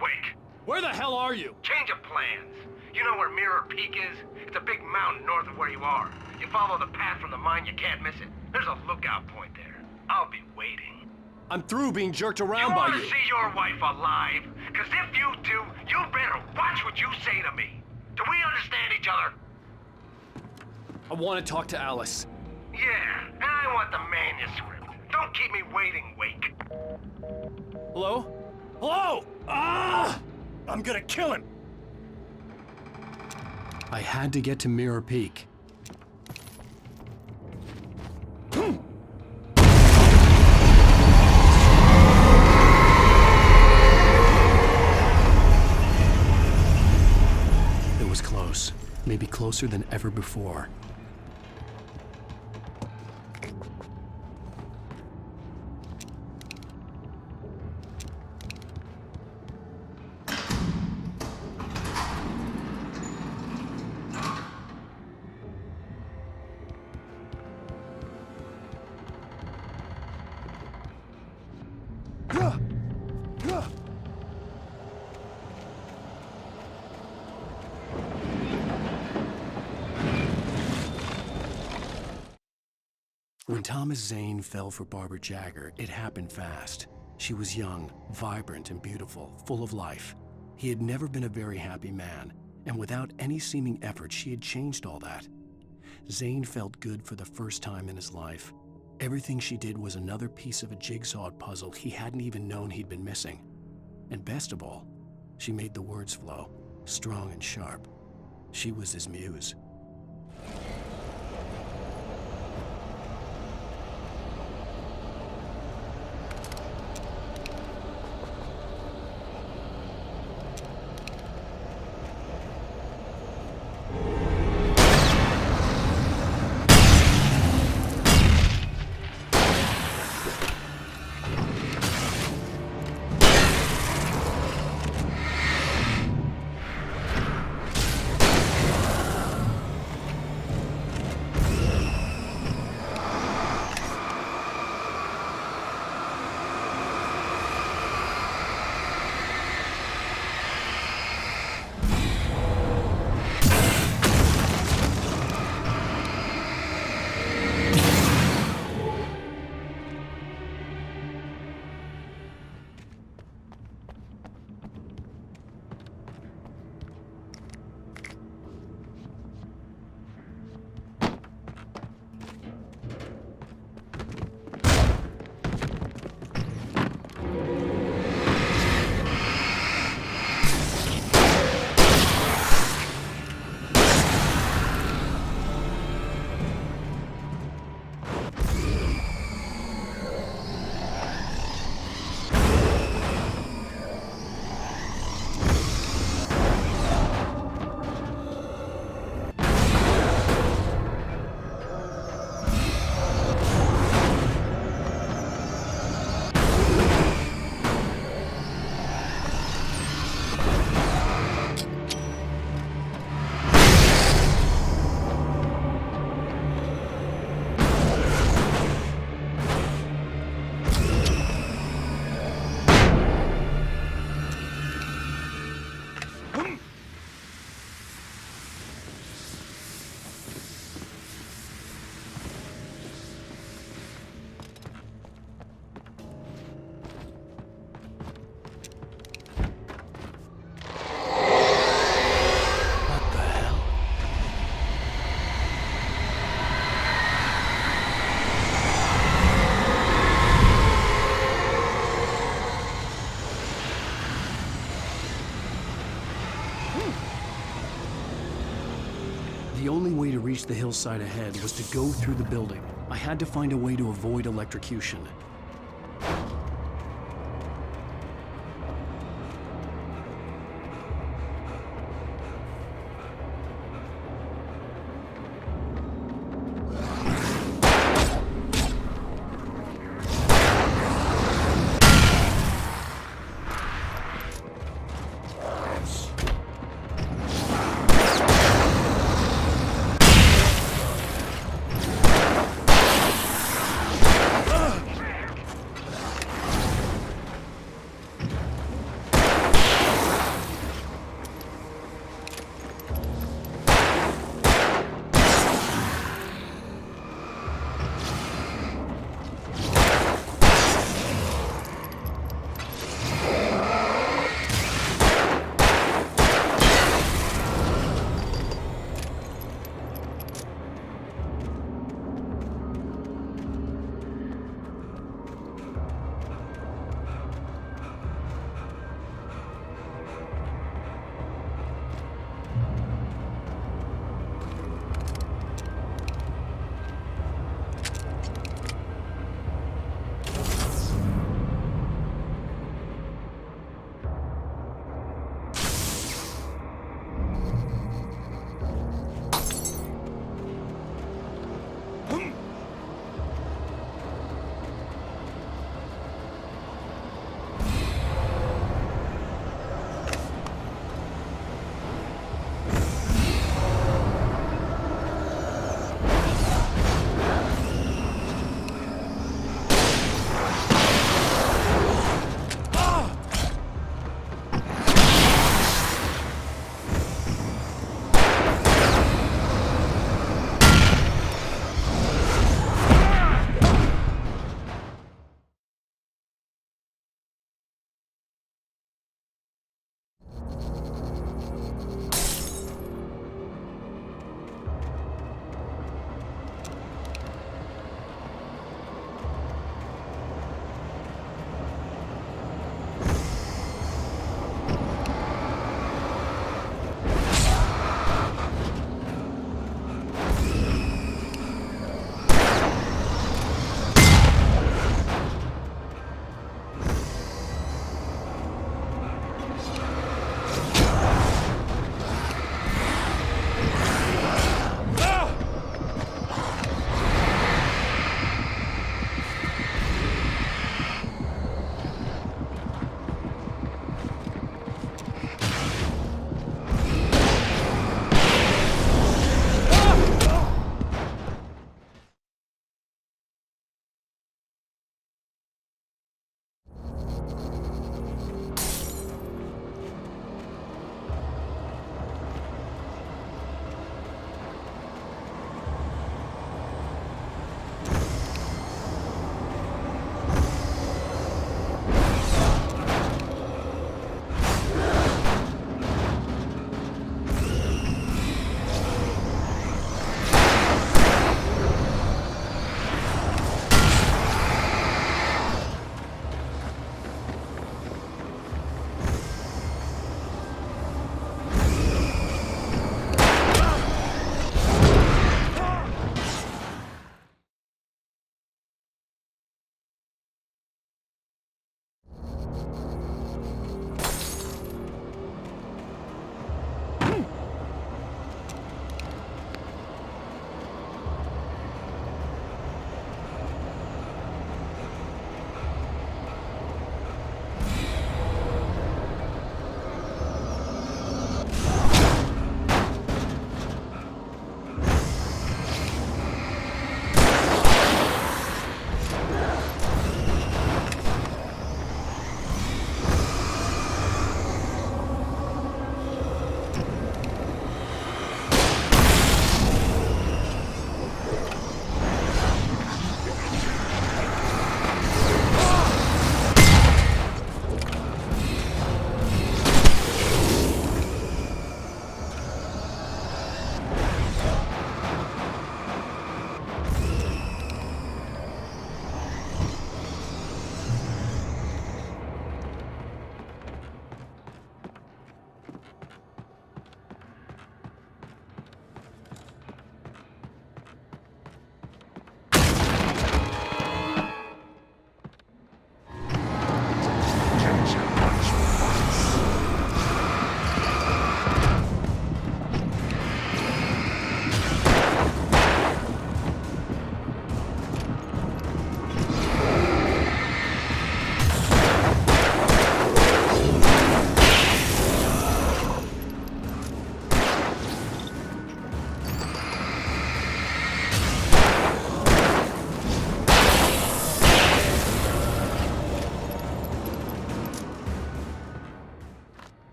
Wake! Where the hell are you? Change of plans. You know where Mirror Peak is? It's a big mountain north of where you are. You follow the path from the mine, you can't miss it. There's a lookout point there. I'll be waiting. I'm through being jerked around by You you. want to see your wife alive? Because if you do, you better watch what you say to me. Do we understand each other? I want to talk to Alice. Yeah, and I want the manuscript. Don't keep me waiting, Wake. Hello? Hello? Ah! I'm gonna kill him. I had to get to Mirror Peak. It was close, maybe closer than ever before. When Thomas Zane fell for Barbara Jagger, it happened fast. She was young, vibrant, and beautiful, full of life. He had never been a very happy man, And without any seeming effort, she had changed all that. Zane felt good for the first time in his life. Everything she did was another piece of a jigsaw puzzle he hadn't even known he'd been missing. And best of all, she made the words flow, strong and sharp. She was his muse. The only way to reach the hillside ahead was to go through the building. I had to find a way to avoid electrocution.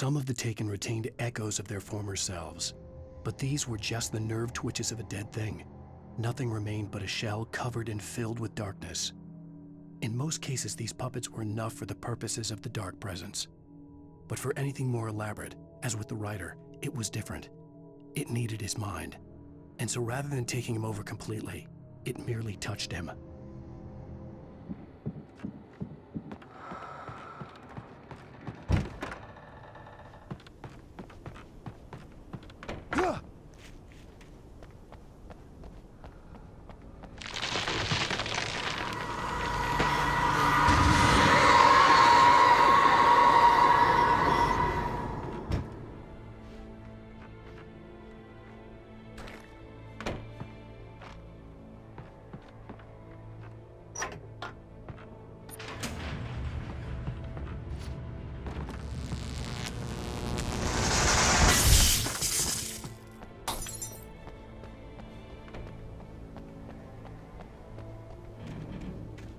Some of the taken retained echoes of their former selves, but these were just the nerve twitches of a dead thing. Nothing remained but a shell covered and filled with darkness. In most cases, these puppets were enough for the purposes of the dark presence. But for anything more elaborate, as with the writer, it was different. It needed his mind. And so rather than taking him over completely, it merely touched him.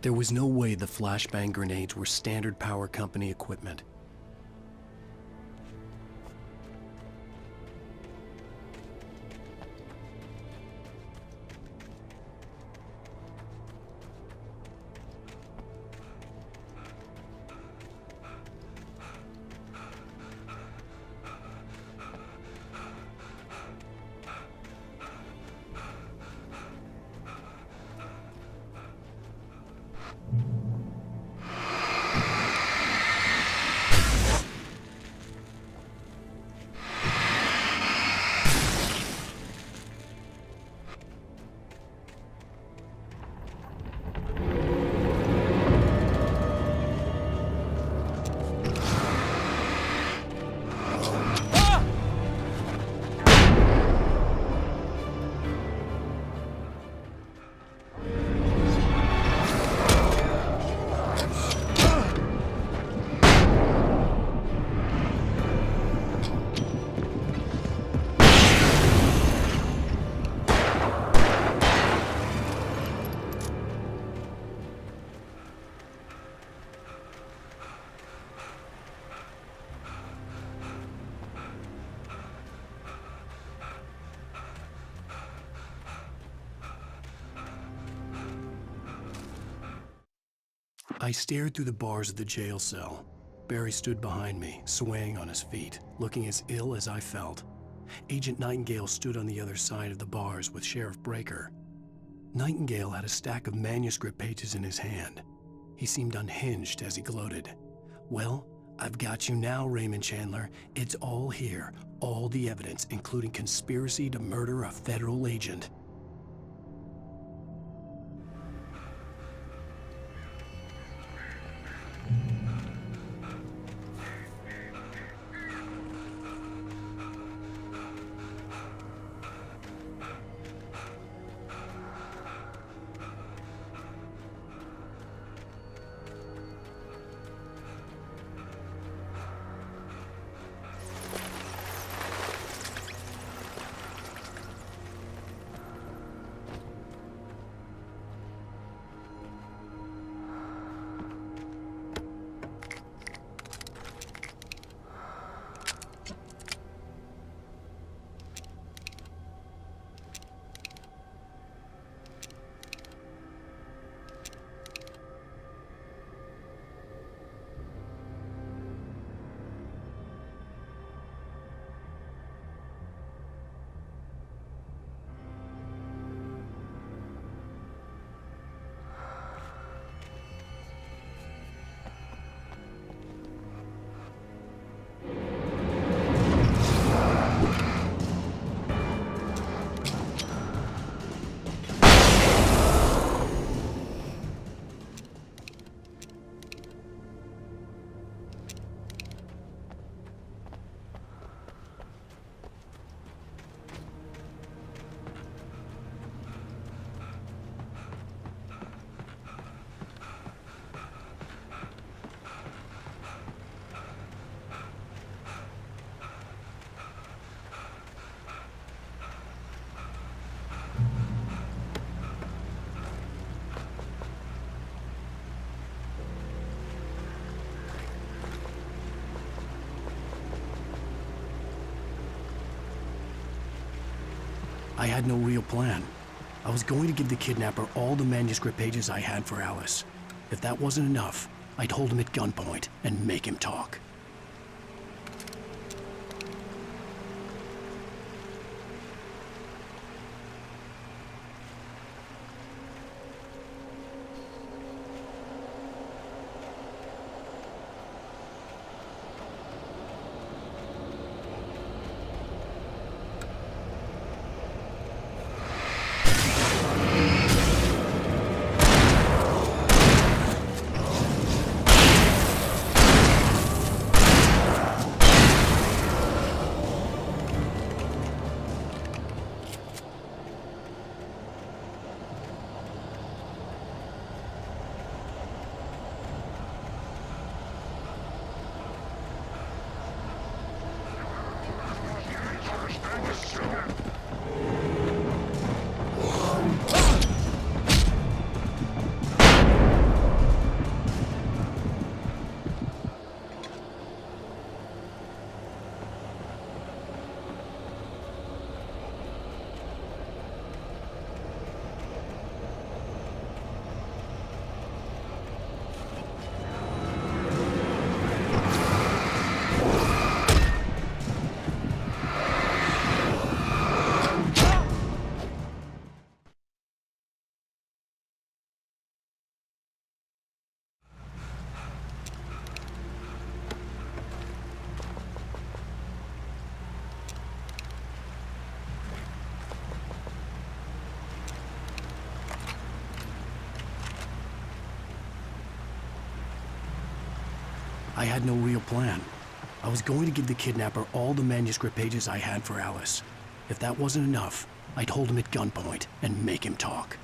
There was no way the flashbang grenades were standard power company equipment. I stared through the bars of the jail cell. Barry stood behind me, swaying on his feet, looking as ill as I felt. Agent Nightingale stood on the other side of the bars with Sheriff Breaker. Nightingale had a stack of manuscript pages in his hand. He seemed unhinged as he gloated. "Well, I've got you now, Raymond Chandler. It's all here, all the evidence, including conspiracy to murder a federal agent." I had no real plan. I was going to give the kidnapper all the manuscript pages I had for Alice. If that wasn't enough, I'd hold him at gunpoint and make him talk. I had no real plan. I was going to give the kidnapper all the manuscript pages I had for Alice. If that wasn't enough, I'd hold him at gunpoint and make him talk.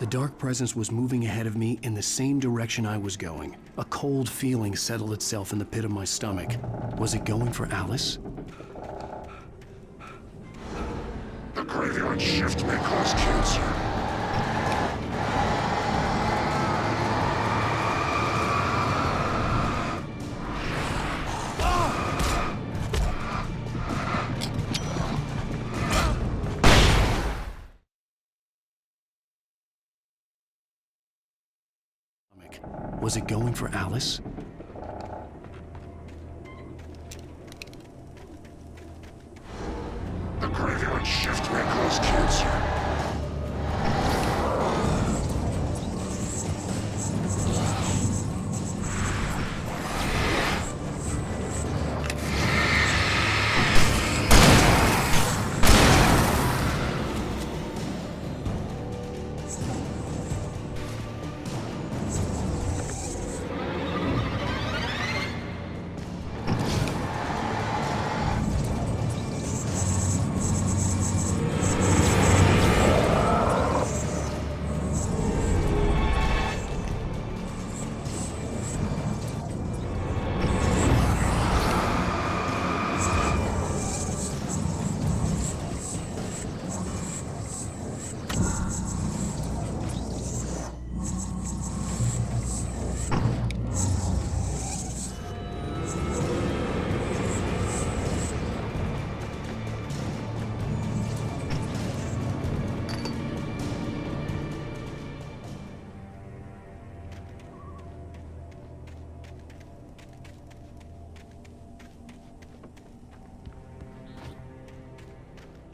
The dark presence was moving ahead of me in the same direction I was going. A cold feeling settled itself in the pit of my stomach. Was it going for Alice? The graveyard shift may cause cancer. Was it going for Alice? The graveyard shift may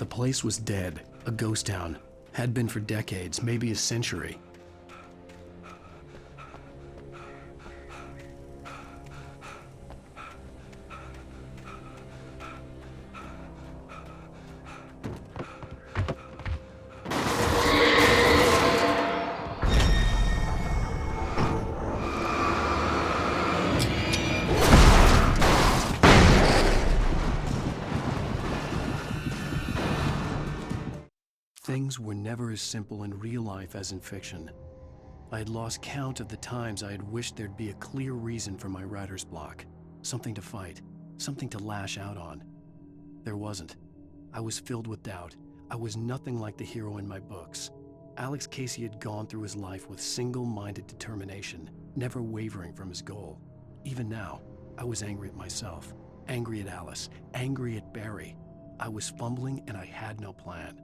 place was dead, a ghost town. Had been for decades, maybe a century. Things were never as simple in real life as in fiction. I had lost count of the times I had wished there'd be a clear reason for my writer's block. Something to fight, something to lash out on. There wasn't. I was filled with doubt. I was nothing like the hero in my books. Alex Casey had gone through his life with single-minded determination, never wavering from his goal. Even now, I was angry at myself, angry at Alice, angry at Barry. I was fumbling and I had no plan.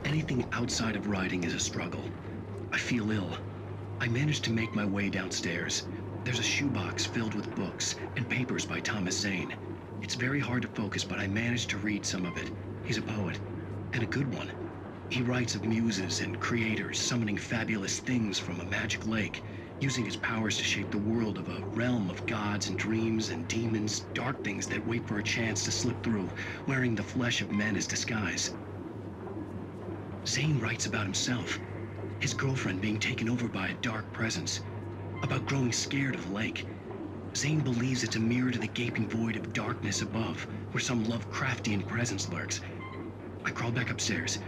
Anything outside of writing is a struggle. I feel ill. I managed to make my way downstairs. There's a shoebox filled with books and papers by Thomas Zane. It's very hard to focus, but I managed to read some of it. He's a poet, and a good one. He writes of muses and creators summoning fabulous things from a magic lake, using his powers to shape the world of a realm of gods and dreams and demons, dark things that wait for a chance to slip through, wearing the flesh of men as disguise. Zane writes about himself, his girlfriend being taken over by a dark presence, about growing scared of the lake. Zane believes it's a mirror to the gaping void of darkness above, where some Lovecraftian presence lurks. I crawl back upstairs.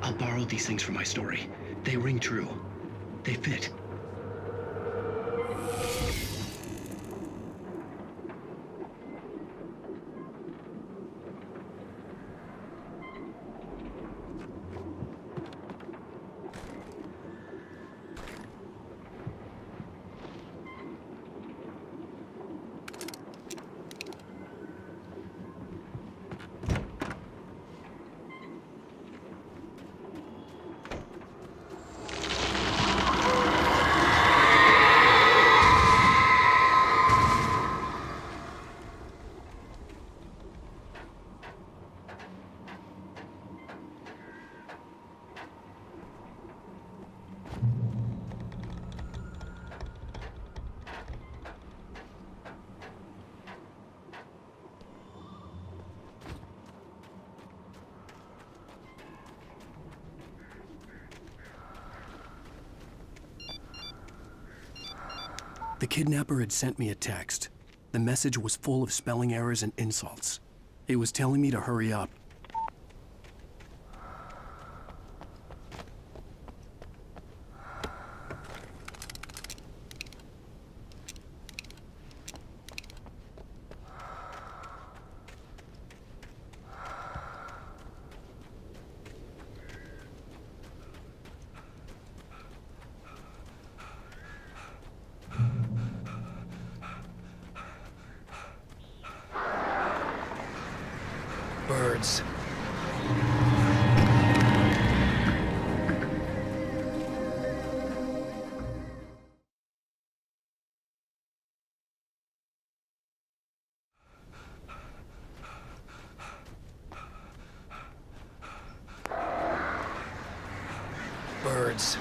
I'll borrow these things for my story. They ring true. They fit. The kidnapper had sent me a text. The message was full of spelling errors and insults. It was telling me to hurry up. Birds. Birds.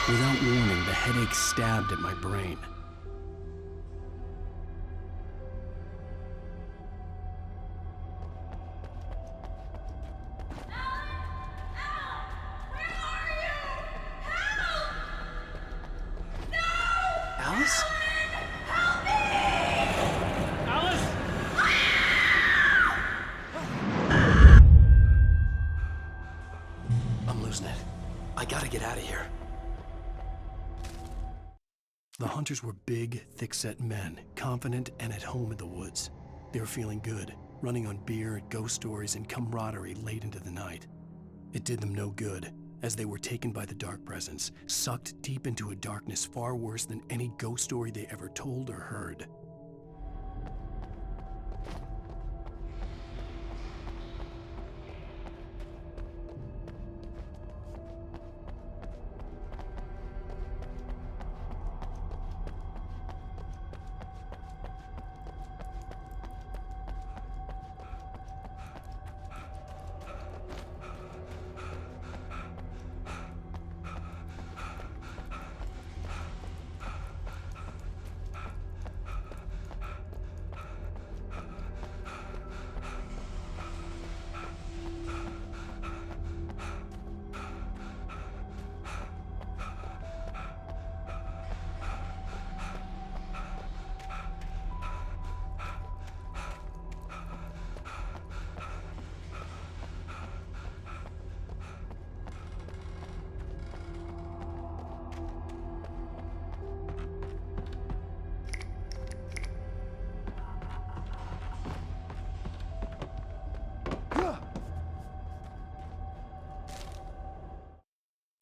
Without warning, the headache stabbed at my brain. Alice? I'm losing it. I gotta get out of here. The hunters were big, thick-set men, confident and at home in the woods. They were feeling good, running on beer, ghost stories, and camaraderie late into the night. It did them no good, as they were taken by the dark presence, sucked deep into a darkness far worse than any ghost story they ever told or heard.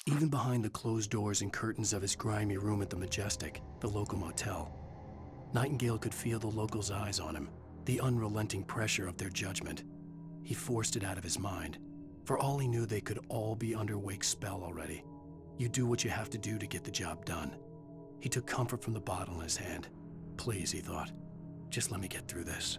Even behind the closed doors and curtains of his grimy room at the Majestic, the local motel, Nightingale could feel the locals' eyes on him, the unrelenting pressure of their judgment. He forced it out of his mind. For all he knew, they could all be under Wake's spell already. You do what you have to do to get the job done. He took comfort from the bottle in his hand. Please, he thought, just let me get through this.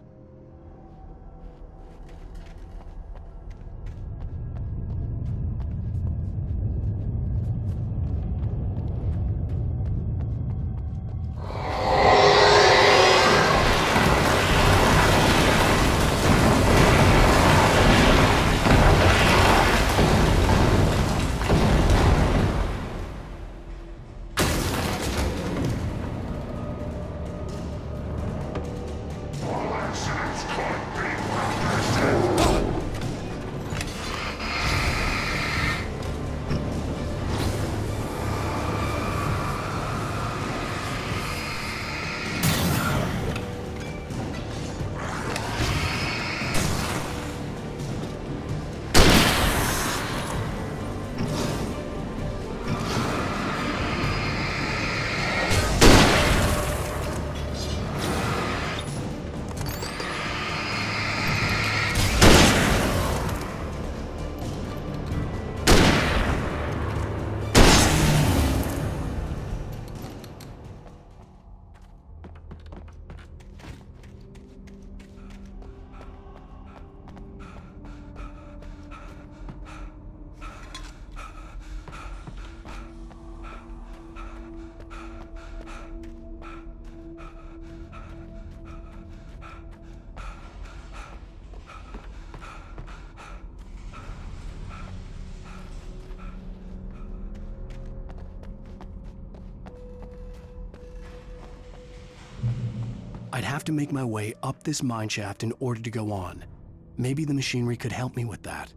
have to make my way up this mine shaft in order to go on. Maybe the machinery could help me with that.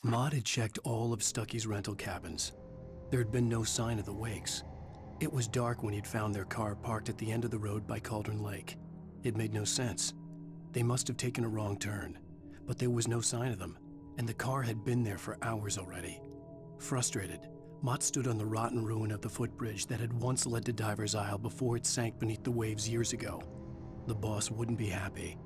Maud had checked all of Stucky's rental cabins. There had been no sign of the Wakes. It was dark when he'd found their car parked at the end of the road by Cauldron Lake. It made no sense. They must have taken a wrong turn, but there was no sign of them, and the car had been there for hours already. Frustrated, Mott stood on the rotten ruin of the footbridge that had once led to Diver's Isle before it sank beneath the waves years ago. The boss wouldn't be happy.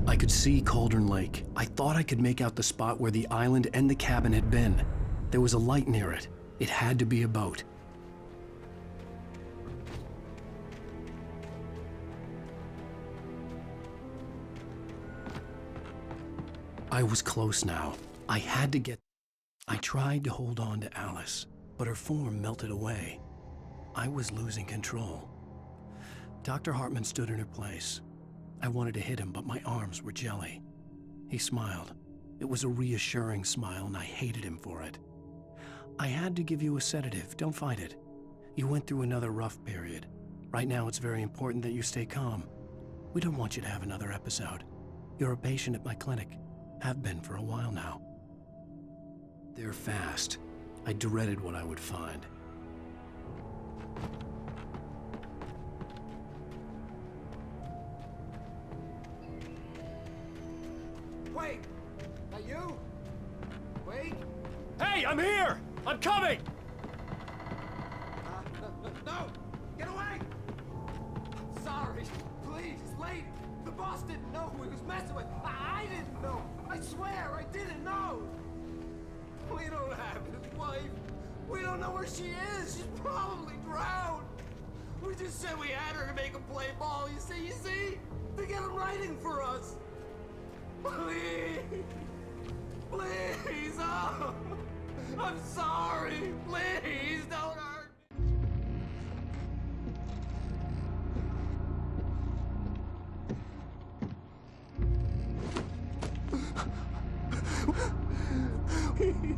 I could see Cauldron Lake. I thought I could make out the spot where the island and the cabin had been. There was a light near it. It had to be a boat. I was close now. I had to get... I tried to hold on to Alice, but her form melted away. I was losing control. Dr. Hartman stood in her place. I wanted to hit him, but my arms were jelly. He smiled. It was a reassuring smile, and I hated him for it. I had to give you a sedative. Don't fight it. You went through another rough period. Right now, it's very important that you stay calm. We don't want you to have another episode. You're a patient at my clinic. Have been for a while now. They're fast. I dreaded what I would find. Wait! Are you? Wait! Hey, I'm here! I'm coming! No! Get away! Sorry. Please, lady. The boss didn't know who he was messing with. I didn't know. I swear I didn't know. We don't have his wife. We don't know where she is. She's probably drowned. We just said we had her to make him play ball. You see? To get him writing for us. Please. Please. Oh. I'm sorry. Please don't hurt me.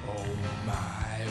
Oh my,